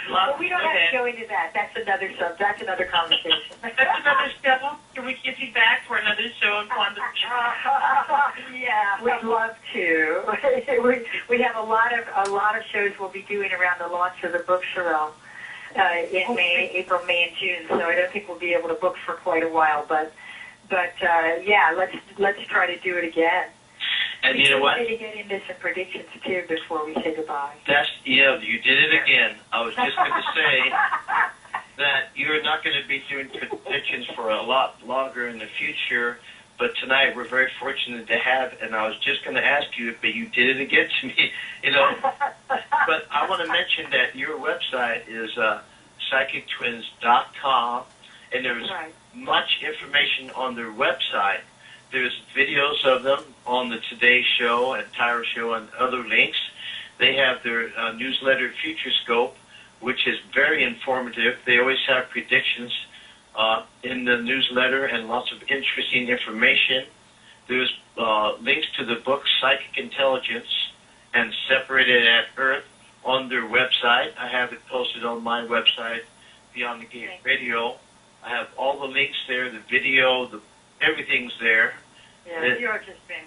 Well, we don't have to go into that. That's another conversation. That's another show. Can we get you back for another show on quantum physics? Yeah, we'd love to. we have a lot of shows we'll be doing around the launch of the book, Cheryll, in April, May, and June. So I don't think we'll be able to book for quite a while. But yeah, let's try to do it again. And you know what? We need to get into some predictions, too, before we say goodbye. You did it again. I was just going to say that you're not going to be doing predictions for a lot longer in the future, but tonight we're very fortunate to have, and I was just going to ask you, but you did it again to me, you know. But I want to mention that your website is psychictwins.com, and there's much information on their website. There's videos of them on the Today Show and Tyra Show and other links. They have their newsletter, Futurescope, which is very informative. They always have predictions in the newsletter and lots of interesting information. There's links to the book, Psychic Intelligence and Separated at Earth, on their website. I have it posted on my website, Beyond the Gate Radio. I have all the links there, the video, everything's there.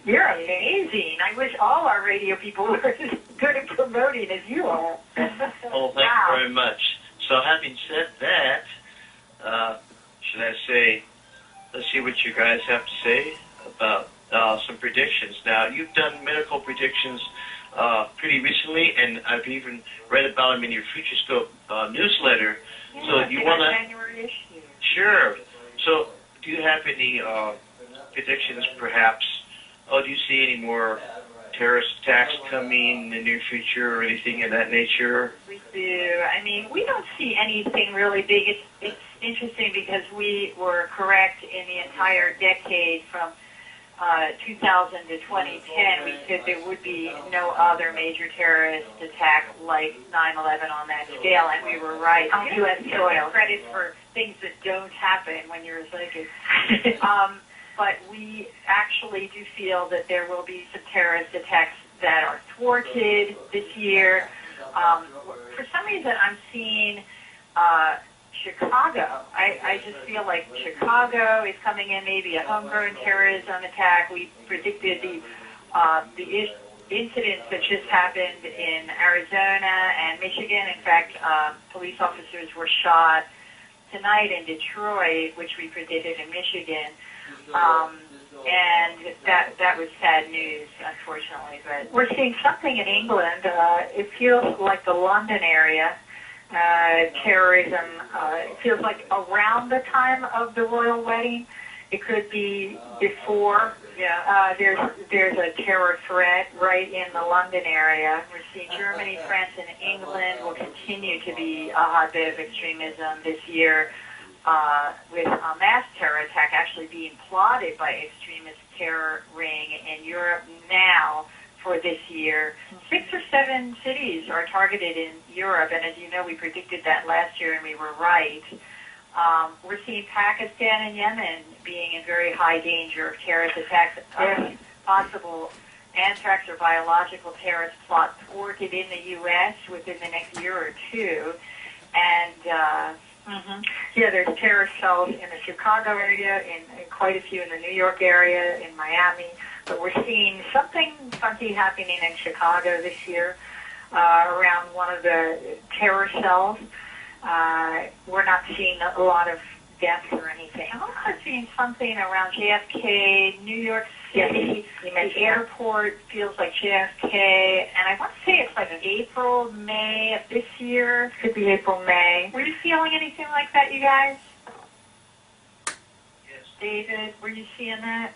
You're amazing. I wish all our radio people were as good at promoting as you are. Oh, thank you very much. So having said that, should I say, let's see what you guys have to say about some predictions. Now, you've done medical predictions pretty recently, and I've even read about them in your Futurescope newsletter. Yeah, so you want to... January issue. Sure. So do you have any predictions, perhaps? Oh, do you see any more terrorist attacks coming in the near future or anything of that nature? We do. I mean, we don't see anything really big. It's interesting because we were correct in the entire decade from 2000 to 2010. We said there would be no other major terrorist attack like 9/11 on that scale, and we were right. On U.S. soil. Credit for things that don't happen when you're a psychic. But we actually do feel that there will be some terrorist attacks that are thwarted this year. For some reason, I'm seeing Chicago. I just feel like Chicago is coming in, maybe a homegrown terrorism attack. We predicted the incidents that just happened in Arizona and Michigan. In fact, police officers were shot tonight in Detroit, which we predicted in Michigan. And that was sad news, unfortunately. But we're seeing something in England. It feels like the London area. Terrorism, it feels like around the time of the royal wedding. It could be before. Yeah. There's a terror threat right in the London area. We're seeing Germany, France, and England will continue to be a hotbed of extremism this year, with a mass terror attack actually being plotted by extremist terror ring in Europe now. For this year, 6 or 7 cities are targeted in Europe, and as you know, we predicted that last year, and we were right. We're seeing Pakistan and Yemen being in very high danger of terrorist attacks, possible anthrax or biological terrorist plot thwarted in the U.S. within the next year or two, and there's terrorist cells in the Chicago area, in quite a few in the New York area, in Miami. But we're seeing something funky happening in Chicago this year around one of the terror cells. We're not seeing a lot of deaths or anything. I'm also seeing something around JFK, New York City. The airport feels like JFK. And I want to say it's like April, May of this year. Could be April, May. Were you feeling anything like that, you guys? Yes. David, were you seeing that?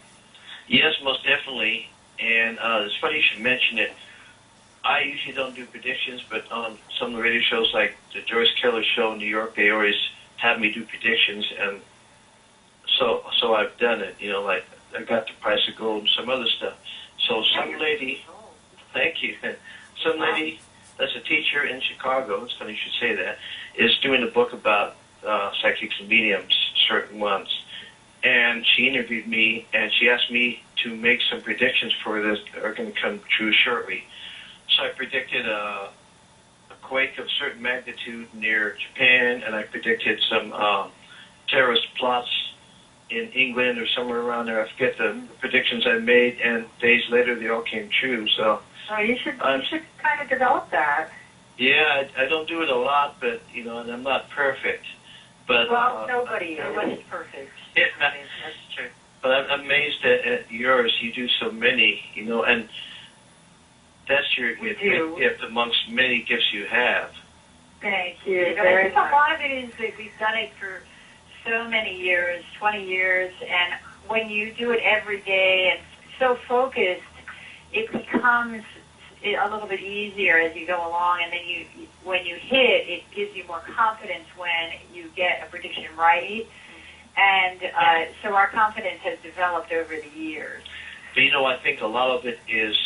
Yes, most definitely. And it's funny you should mention it. I usually don't do predictions, but on some of the radio shows like the Joyce Keller show in New York, they always have me do predictions, and so I've done it. You know, like I got the price of gold and some other stuff. So some lady, thank you, some lady that's a teacher in Chicago, it's funny you should say that, is doing a book about psychics and mediums, certain ones. And she interviewed me, and she asked me to make some predictions for this that are going to come true shortly. So I predicted a quake of certain magnitude near Japan, and I predicted some terrorist plots in England or somewhere around there. I forget the predictions I made, and days later they all came true. So you should kind of develop that. Yeah, I don't do it a lot, but and I'm not perfect. But nobody's perfect. Yeah, that's true. But I'm amazed at yours. You do so many, and that's your gift amongst many gifts you have. Thank you. I think a lot of it is that we've done it for so many years, 20 years, and when you do it every day and so focused, it becomes a little bit easier as you go along, and then when you hit, it gives you more confidence when you get a prediction right. And so our confidence has developed over the years. But I think a lot of it is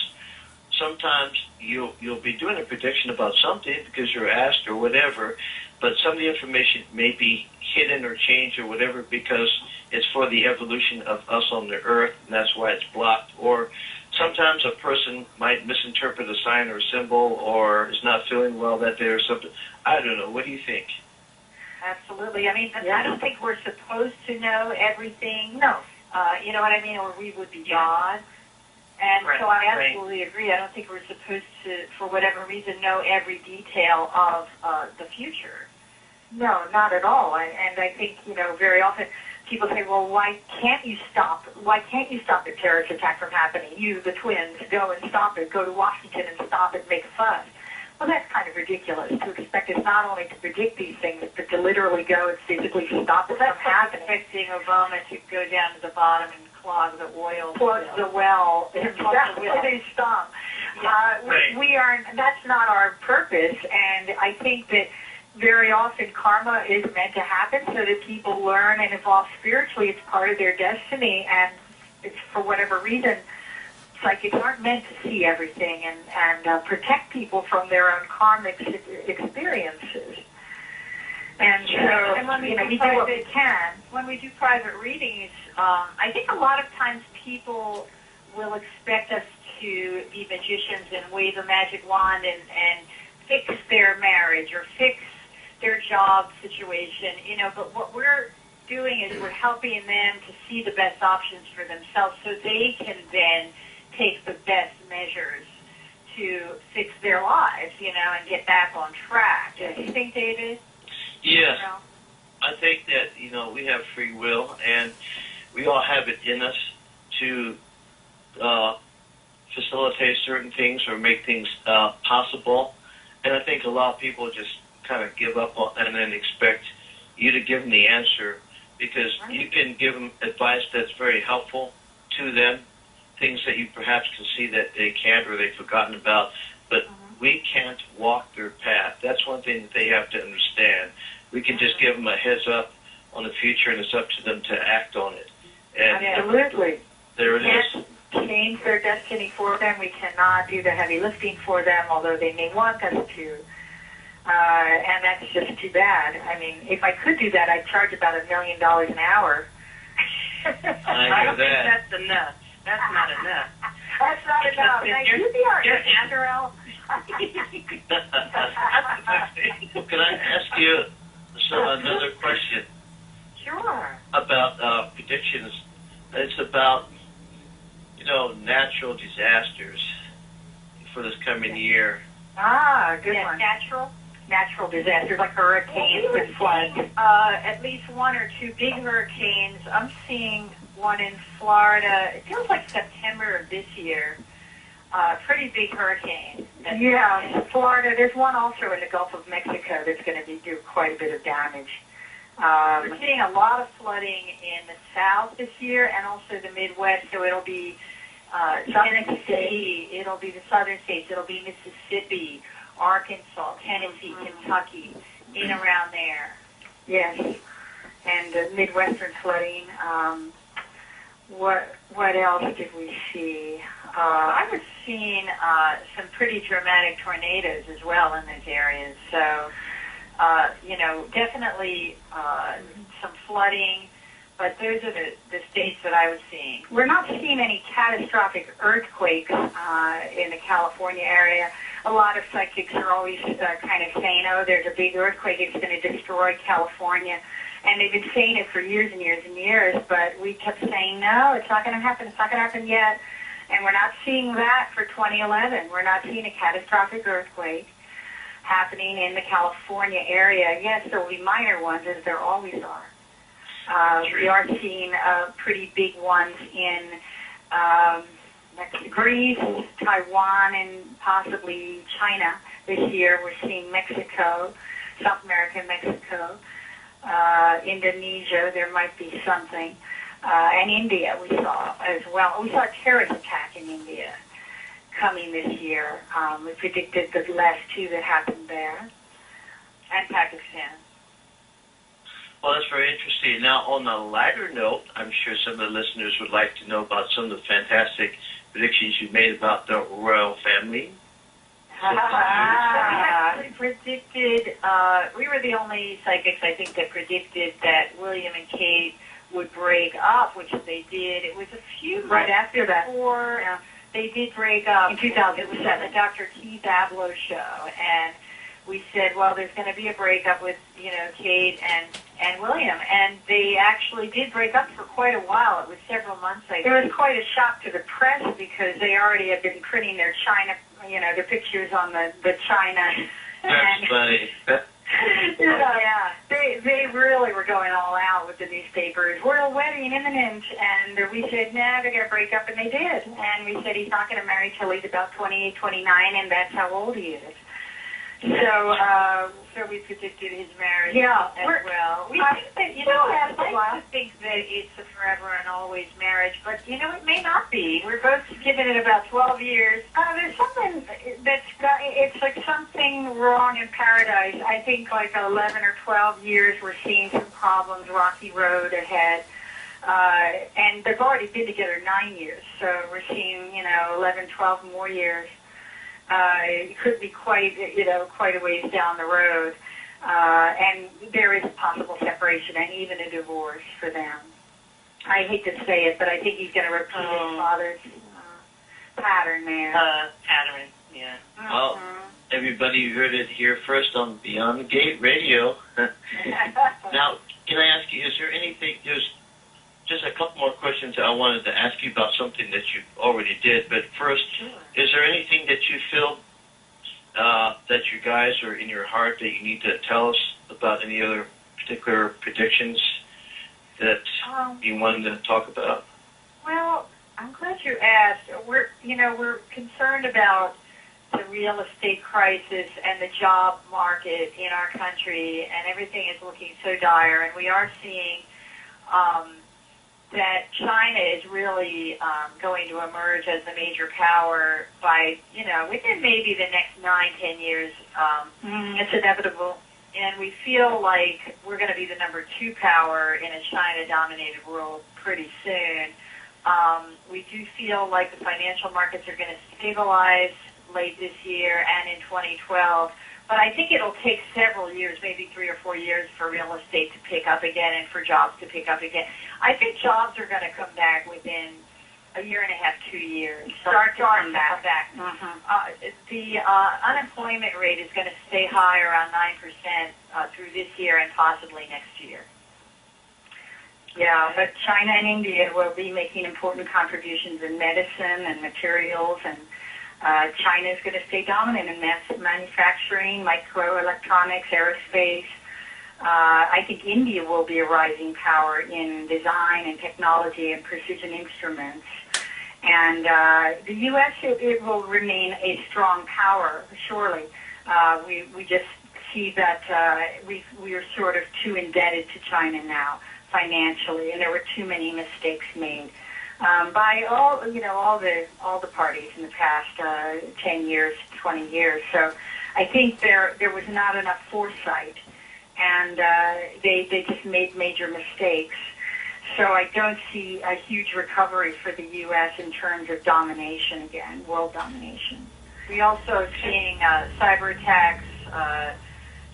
sometimes you'll be doing a prediction about something because you're asked or whatever, but some of the information may be hidden or changed or whatever because it's for the evolution of us on the earth, and that's why it's blocked. Or sometimes a person might misinterpret a sign or a symbol or is not feeling well that day or something. I don't know. What do you think? Absolutely. I mean, I don't think we're supposed to know everything. No. You know what I mean? Or we would be God. And so I absolutely agree. I don't think we're supposed to, for whatever reason, know every detail of the future. No, not at all. And I think, you know, very often people say, well, why can't you stop the terrorist attack from happening? You, the twins, go and stop it. Go to Washington and stop it, make a fuss. Well, that's kind of ridiculous to expect us not only to predict these things, but to literally go and physically stop it from happening. Expecting Obama to go down to the bottom and clog the oil. Clog the well. Exactly. Stop. We are. That's not our purpose, and I think that very often karma is meant to happen so that people learn and evolve spiritually. It's part of their destiny, and it's for whatever reason, psychics aren't meant to see everything and protect people from their own karmic experiences. And so, and we do what we can. When we do private readings, I think a lot of times people will expect us to be magicians and wave a magic wand and fix their marriage or fix their job situation, you know, but what we're doing is we're helping them to see the best options for themselves so they can then take the best measures to fix their lives, you know, and get back on track. Do you think, David? Yes. You know? I think that, you know, we have free will, and we all have it in us to facilitate certain things or make things possible. And I think a lot of people just kind of give up on, and then expect you to give them the answer, because you can give them advice that's very helpful to them, things that you perhaps can see that they can't or they've forgotten about, but we can't walk their path. That's one thing that they have to understand. We can just give them a heads up on the future, and it's up to them to act on it. And absolutely. There it is. We can't change their destiny for them. We cannot do the heavy lifting for them, although they may want us to. And that's just too bad. I mean, if I could do that, I'd charge about $1 million an hour. I don't think that's enough. That's not enough. That's not enough. Thank you, Cheryl. Can I ask you another question? Sure. About predictions. It's about, you know, natural disasters for this coming year. Good one. Natural disasters like hurricanes and floods. At least one or two big hurricanes. I'm seeing one in Florida. It feels like September of this year. Pretty big hurricane. Yeah, Florida. There's one also in the Gulf of Mexico that's going to do quite a bit of damage. We're seeing a lot of flooding in the South this year and also the Midwest, so it'll be Tennessee, it'll be the southern states, it'll be Mississippi, Arkansas, Tennessee, Kentucky, in around there. Yes, and Midwestern flooding. What else did we see? I was seeing some pretty dramatic tornadoes as well in those areas. So, you know, definitely some flooding. But those are the states that I was seeing. We're not seeing any catastrophic earthquakes in the California area. A lot of psychics are always kind of saying, oh, there's a big earthquake, it's going to destroy California. And they've been saying it for years and years and years, but we kept saying, no, it's not going to happen, it's not going to happen yet. And we're not seeing that for 2011. We're not seeing a catastrophic earthquake happening in the California area. Yes, there will be minor ones, as there always are. We are seeing pretty big ones in Greece, Taiwan, and possibly China this year. We're seeing Mexico, South America, Mexico, Indonesia. There might be something. And India we saw as well. We saw a terrorist attack in India coming this year. We predicted the last two that happened there. And Pakistan. Well, that's very interesting. Now, on a lighter note, I'm sure some of the listeners would like to know about some of the fantastic predictions you made about the royal family. We actually predicted, we were the only psychics, I think, that predicted that William and Kate would break up, which they did. It was a few months after that. Before they did break up. In 2007. It was at the Dr. Keith Abloh show, and we said, well, there's going to be a breakup with, Kate and William. And they actually did break up for quite a while. It was several months. It was quite a shock to the press because they already had been printing their China, their pictures on the China. That's funny. Yeah, they really were going all out with the newspapers. Royal wedding imminent, and we said, nah, they're going to break up, and they did. And we said he's not going to marry till he's about 28, 29, and that's how old he is. So we predicted his marriage as well. We think that, I like to think that it's a forever and always marriage, but, it may not be. We're both giving it about 12 years. There's something it's like something wrong in paradise. I think like 11 or 12 years we're seeing some problems, rocky road ahead. And they've already been together 9 years, so we're seeing, 11, 12 more years. It could be quite a ways down the road. And there is a possible separation and even a divorce for them. I hate to say it, but I think he's going to repeat his father's pattern there. Pattern, yeah. Well, everybody heard it here first on Beyond the Gate Radio. Now, can I ask you, is there anything, there's just a couple more questions I wanted to ask you about something that you already did. But first, is there anything that you feel that you guys are in your heart that you need to tell us about any other particular predictions that you wanted to talk about? Well, I'm glad you asked. We're concerned about the real estate crisis and the job market in our country, and everything is looking so dire. And we are seeing that China is really going to emerge as a major power by, within maybe the next 9-10 years. It's inevitable. And we feel like we're going to be the number 2 power in a China-dominated world pretty soon. We do feel like the financial markets are going to stabilize late this year and in 2012. But I think it'll take several years, maybe 3 or 4 years, for real estate to pick up again and for jobs to pick up again. I think jobs are going to come back within a year and a half, 2 years. Start to come back. The unemployment rate is going to stay high, around 9% through this year and possibly next year. Yeah, but China and India will be making important contributions in medicine and materials, and China is going to stay dominant in manufacturing, microelectronics, aerospace. I think India will be a rising power in design and technology and precision instruments. And the U.S., it will remain a strong power, surely. We just see that we are sort of too indebted to China now financially, and there were too many mistakes made by all the parties in the past 10 years, 20 years. So I think there was not enough foresight, and they just made major mistakes. So I don't see a huge recovery for the U.S. in terms of domination again, world domination. We also are seeing cyber attacks,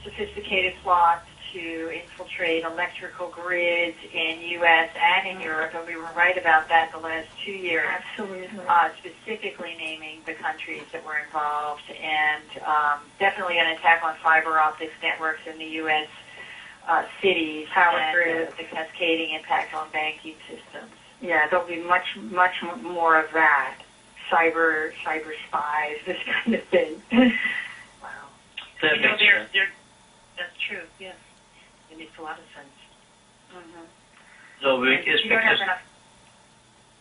sophisticated plots to infiltrate electrical grids in U.S. and in Europe, and we were right about that the last 2 years. Absolutely. Specifically naming the countries that were involved, and definitely an attack on fiber optics networks in the U.S. Cities, and the cascading impact on banking systems. Yeah, there'll be much more of that. Cyber spies, this kind of thing. Wow. That makes sense. That's true, yes. It makes a lot of sense. So we don't have enough.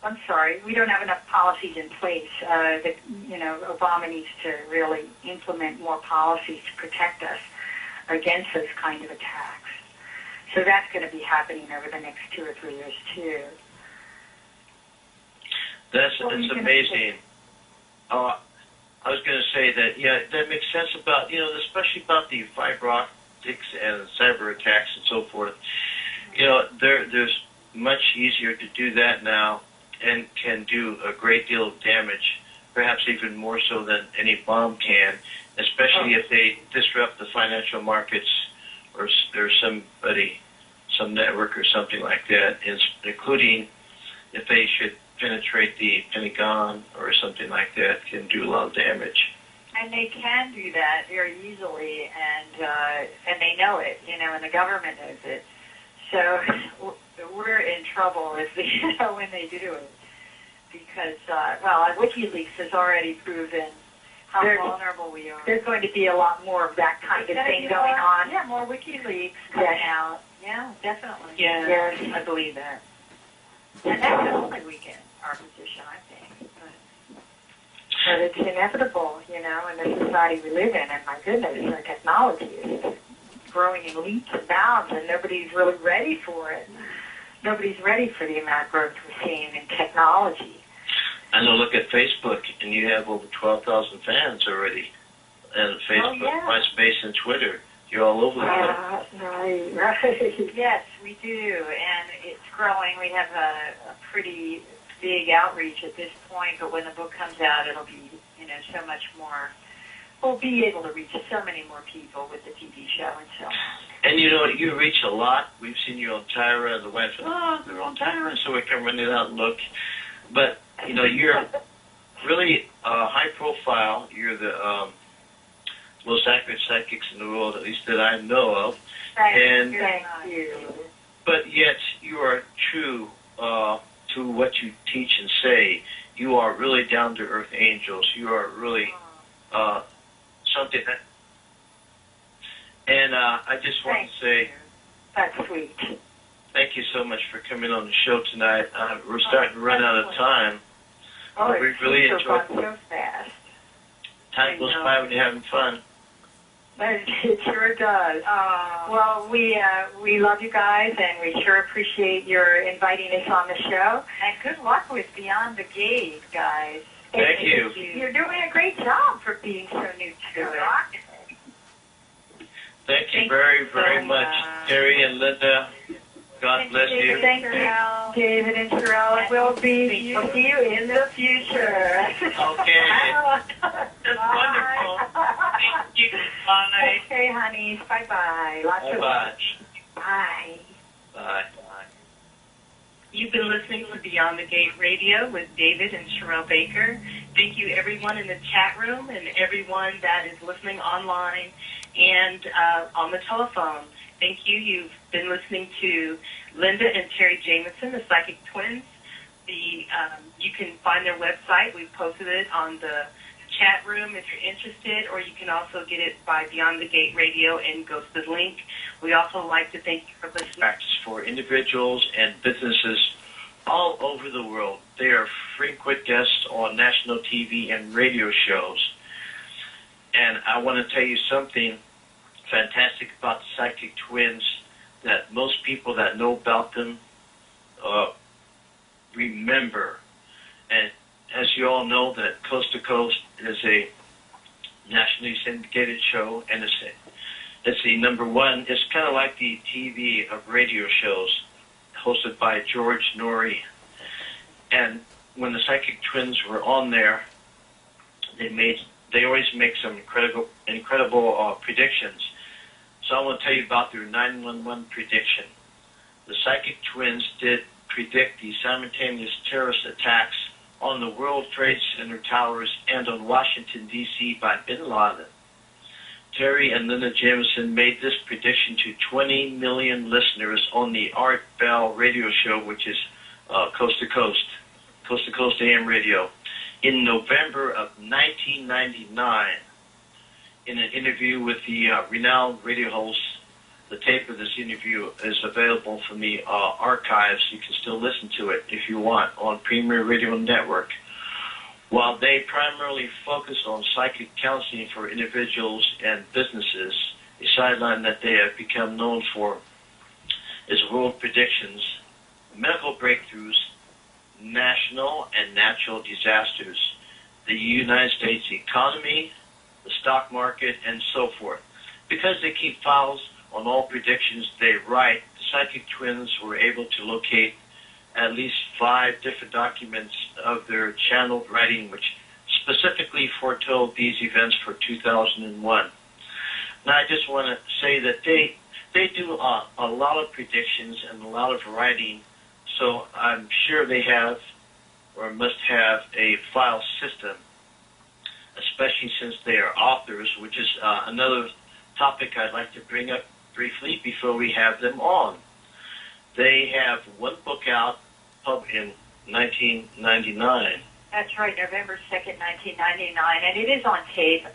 I'm sorry, we don't have enough policies in place. Obama needs to really implement more policies to protect us against those kind of attacks. So that's going to be happening over the next 2 or 3 years too. That's amazing. I was going to say that, that makes sense about, especially about the fiber optics and cyber attacks and so forth. There's much easier to do that now and can do a great deal of damage, perhaps even more so than any bomb can, especially if they disrupt the financial markets or there's some network or something like that, including if they should penetrate the Pentagon or something like that, can do a lot of damage. And they can do that very easily, and they know it, and the government knows it. So we're in trouble if when they do it, because WikiLeaks has already proven how vulnerable we are. There's going to be a lot more of that kind of thing going on. Yeah, more WikiLeaks coming out. Yeah, definitely. Yeah, yes. I believe that. And that could only weaken our position, I think. But it's inevitable, in the society we live in. And my goodness, our technology is growing in leaps and bounds, and nobody's really ready for it. Nobody's ready for the amount of growth we're seeing in technology. I know, look at Facebook, and you have over 12,000 fans already. And Facebook, MySpace, and Twitter. You're all over the place. Right. Yes, we do, and it's growing. We have a pretty big outreach at this point, but when the book comes out, it'll be, so much more. We'll be able to reach so many more people with the TV show and so on. And you reach a lot. We've seen you on Tyra, and the wife said, they're on Tyra, so we can run it out and look. But, you're really high profile. You're the most accurate psychics in the world, at least that I know of. Thank you. But yet, you are true to what you teach and say. You are really down-to-earth angels. You are really something that... And I just want to say... That's sweet. Thank you so much for coming on the show tonight. We're starting to run out of time. Oh, we really enjoyed it. So fast. Time goes by when you're having fun. It sure does. Well, we love you guys, and we sure appreciate your inviting us on the show. And good luck with Beyond the Gate, guys. Thank you. You're doing a great job for being so new to it. Thank you very, very much, Terry and Linda. God bless you. Thank you, David and Cheryl. We'll see you in the future. Okay. That's wonderful. Thank you. Bye. Okay, honeys. Bye-bye. Lots of Bye. Bye. Bye. You've been listening to Beyond the Gate Radio with David and Cheryll Baker. Thank you, everyone in the chat room and everyone that is listening online and on the telephone. Thank you. You've been listening to Linda and Terry Jamison, the Psychic Twins. You can find their website. We've posted it on the chat room if you're interested, or you can also get it by Beyond the Gate Radio and go to the link. We also like to thank you for listening. Practice for individuals and businesses all over the world. They are frequent guests on national TV and radio shows. And I want to tell you something fantastic about the Psychic Twins that most people that know about them remember. And as you all know, that Coast to Coast is a nationally syndicated show, and it's the number one. It's kind of like the TV of radio shows hosted by George Norrie. And when the Psychic Twins were on there, they always make some incredible predictions. So I want to tell you about their 911 prediction. The Psychic Twins did predict the simultaneous terrorist attacks on the World Trade Center towers and on Washington, D.C. by bin Laden. Terry and Linda Jamison made this prediction to 20 million listeners on the Art Bell radio show, which is Coast to Coast AM radio, in November of 1999. In an interview with the renowned radio host, the tape of this interview is available from the archives. You can still listen to it if you want on Premier Radio Network. While they primarily focus on psychic counseling for individuals and businesses, a sideline that they have become known for is world predictions, medical breakthroughs, national and natural disasters, the United States economy, the stock market, and so forth. Because they keep files on all predictions they write, the Psychic Twins were able to locate at least 5 different documents of their channeled writing, which specifically foretold these events for 2001. Now, I just want to say that they do a lot of predictions and a lot of writing, so I'm sure they have or must have a file system especially since they are authors, which is another topic I'd like to bring up briefly before we have them on. They have one book out in 1999. That's right, November 2nd, 1999, and it is on tape.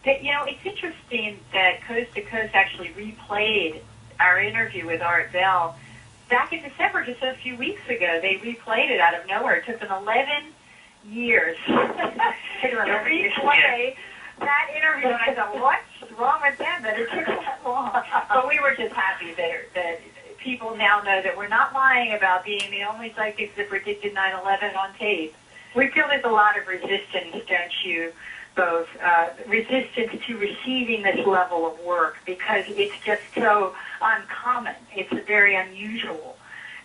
It's interesting that Coast to Coast actually replayed our interview with Art Bell back in December, just a few weeks ago. They replayed it out of nowhere. It took them 11 years to replay that interview, and I thought, what's wrong with them that it took that long? But we were just happy that people now know that we're not lying about being the only psychics that predicted 9/11 on tape. We feel there's a lot of resistance, don't you, both? Resistance to receiving this level of work because it's just so uncommon. It's very unusual.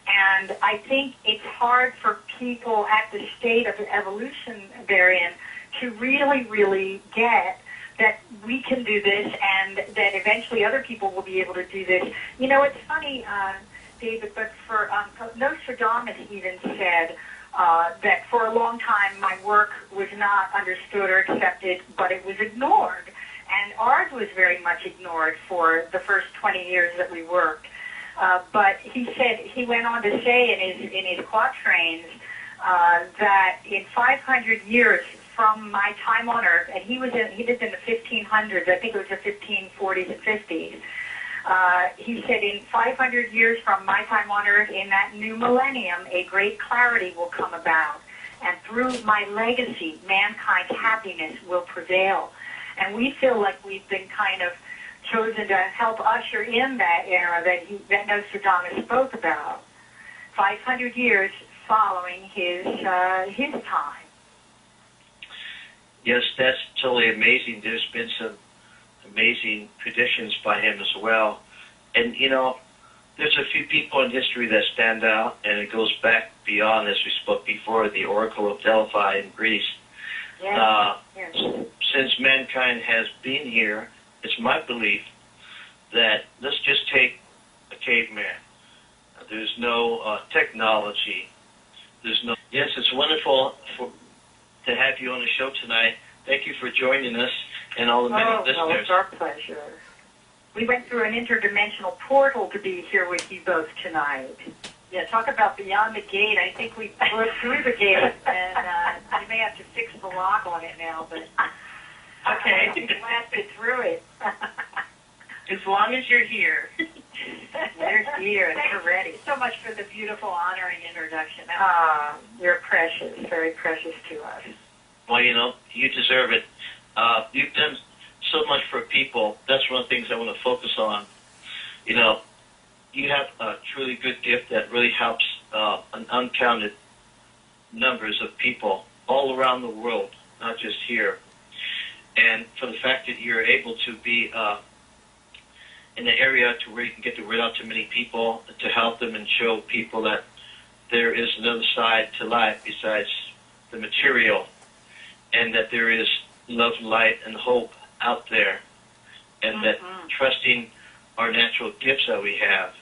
And I think it's hard for people at the state of evolution they're in to really, really get that we can do this and that eventually other people will be able to do this. You know, it's funny, David, but for Nostradamus even said that for a long time my work was not understood or accepted, but it was ignored. And ours was very much ignored for the first 20 years that we worked. But he went on to say in his quatrains that in 500 years from my time on Earth, and he lived in the 1500s, I think it was the 1540s and 50s. He said, in 500 years from my time on Earth, in that new millennium, a great clarity will come about. And through my legacy, mankind's happiness will prevail. And we feel like we've been kind of chosen to help usher in that era that Nostradamus spoke about. 500 years following his time. Yes, that's totally amazing. There's been some amazing predictions by him as well. And, you know, there's a few people in history that stand out, and it goes back beyond, as we spoke before, the Oracle of Delphi in Greece. Yes. Since mankind has been here, it's my belief that let's just take a caveman. There's no technology. Yes, it's wonderful to have you on the show tonight. Thank you for joining us and all the many listeners. Oh, it's our pleasure. We went through an interdimensional portal to be here with you both tonight. Yeah, talk about beyond the gate. I think we broke through the gate, and you may have to fix the lock on it now, but okay, we blasted through it. As long as you're here. We're here, and we're ready. So much for the beautiful, honoring introduction. You're precious, very precious to us. Well, you know, you deserve it. You've done so much for people. That's one of the things I want to focus on. You know, you have a truly good gift that really helps an uncounted numbers of people all around the world, not just here. And for the fact that you're able to be in the area to where you can get the word out to many people, to help them and show people that there is another side to life besides the material, and that there is love, light, and hope out there, and that trusting our natural gifts that we have.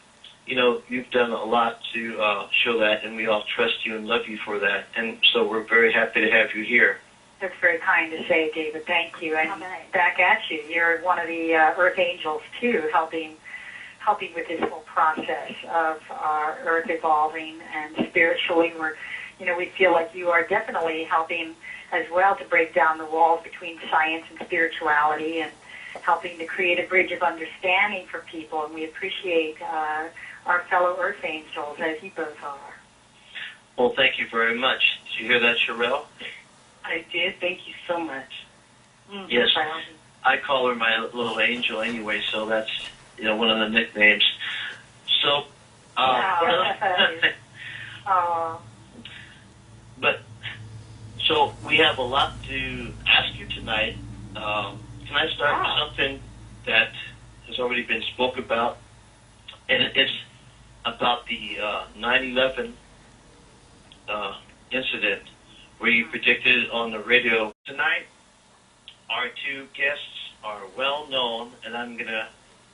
You know, you've done a lot to show that, and we all trust you and love you for that, and so we're very happy to have you here. That's very kind to say, David. Thank you. And back at you. You're one of the Earth Angels, too, helping with this whole process of our Earth evolving, and spiritually we feel like you are definitely helping as well to break down the walls between science and spirituality, and helping to create a bridge of understanding for people. And we appreciate our fellow Earth Angels, as you both are. Well, thank you very much. Did you hear that, Cheryll? I did. Thank you so much. Yes, I call her my little angel anyway, so that's, you know, one of the nicknames. So, so we have a lot to ask you tonight. Can I start with something that has already been spoke about? And it's about the 9/11 incident where you predicted on the radio. Tonight, our two guests are well known, and I'm going to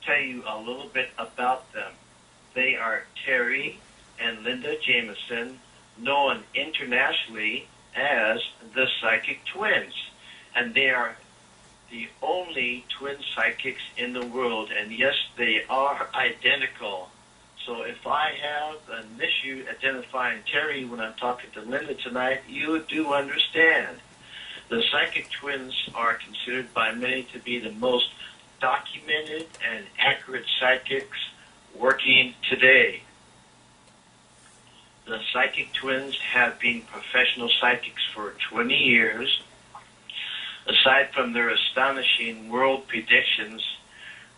tell you a little bit about them. They are Terry and Linda Jamison, known internationally as the Psychic Twins. and they are the only twin psychics in the world, and yes, they are identical. So if I have an issue identifying Terry when I'm talking to Linda tonight, you do understand. The psychic twins are considered by many to be the most documented and accurate psychics working today. The psychic twins have been professional psychics for 20 years. Aside from their astonishing world predictions,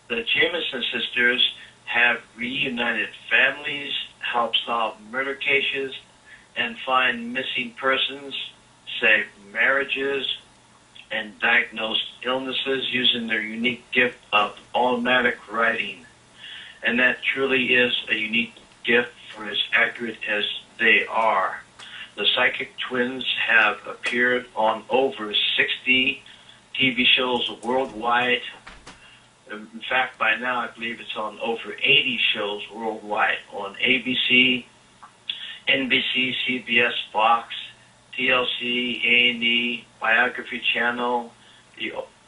the Jamison sisters have reunited families, helped solve murder cases, and find missing persons, saved marriages, and diagnosed illnesses using their unique gift of automatic writing. And that truly is a unique gift for as accurate as they are. The psychic twins have appeared on over 60 TV shows worldwide. In fact, by now I believe it's on over 80 shows worldwide on ABC, NBC, CBS, Fox, TLC, A&E, Biography Channel,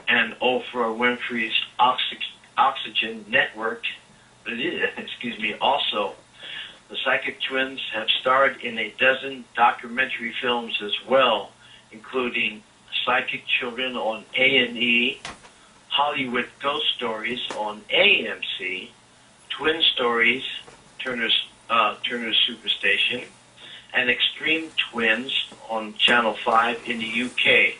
and Oprah Winfrey's Oxygen Network. Also, the psychic twins have starred in a dozen documentary films as well, including Psychic Children on A&E, Hollywood Ghost Stories on AMC, Twin Stories, Turner's Superstation, and Extreme Twins on Channel 5 in the UK.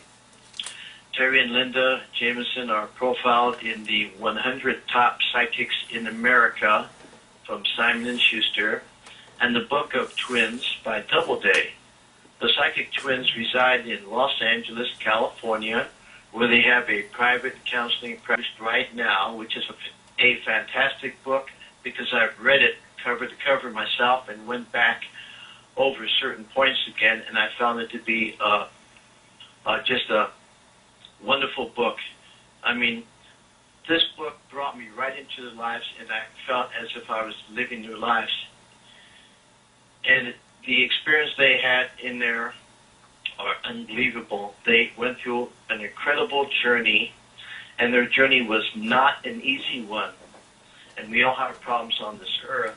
Terry and Linda Jamison are profiled in the 100 Top Psychics in America from Simon & Schuster and the Book of Twins by Doubleday. The psychic twins reside in Los Angeles, California, where they have a private counseling practice right now, which is a fantastic book because I've read it cover to cover myself and went back over certain points again, and I found it to be just a wonderful book. I mean, this book brought me right into their lives, and I felt as if I was living their lives. And the experience they had in there are unbelievable. They went through an incredible journey, and their journey was not an easy one. And we all have problems on this earth,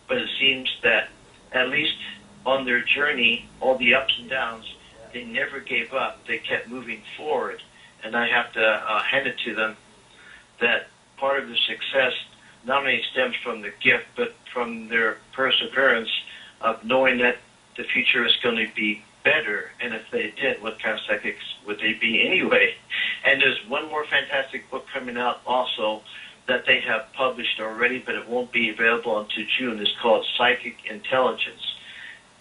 but it seems that at least on their journey, all the ups and downs, they never gave up. They kept moving forward. And I have to hand it to them that part of their success not only stems from the gift, but from their perseverance of knowing that the future is going to be better. And if they did, what kind of psychics would they be anyway? And there's one more fantastic book coming out also that they have published already, but it won't be available until June. It's called Psychic Intelligence.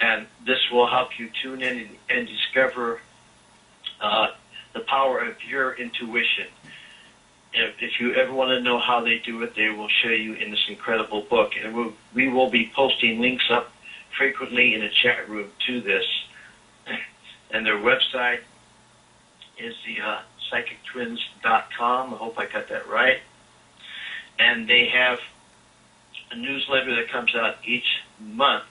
And this will help you tune in and discover the power of your intuition. If you ever want to know how they do it, they will show you in this incredible book. And we will be posting links up frequently in the chat room to this. And their website is the psychictwins.com. I hope I got that right. And they have a newsletter that comes out each month,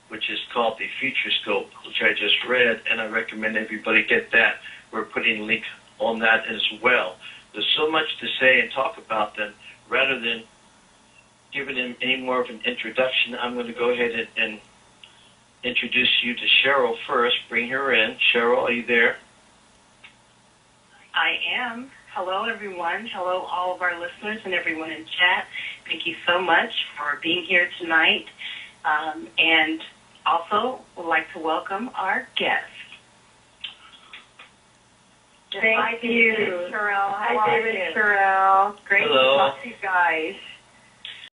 which is called the Future Scope, which I just read, and I recommend everybody get that. We're putting a link on that as well. There's so much to say and talk about them. Rather than giving them any more of an introduction, I'm going to go ahead and introduce you to Cheryll first. Bring her in. Cheryll, are you there? I am. Hello, everyone. Hello, all of our listeners and everyone in chat. Thank you so much for being here tonight. And also would like to welcome our guest. Thank you, Cheryll. Hi, David and Cheryll. Great Hello. to talk to you guys.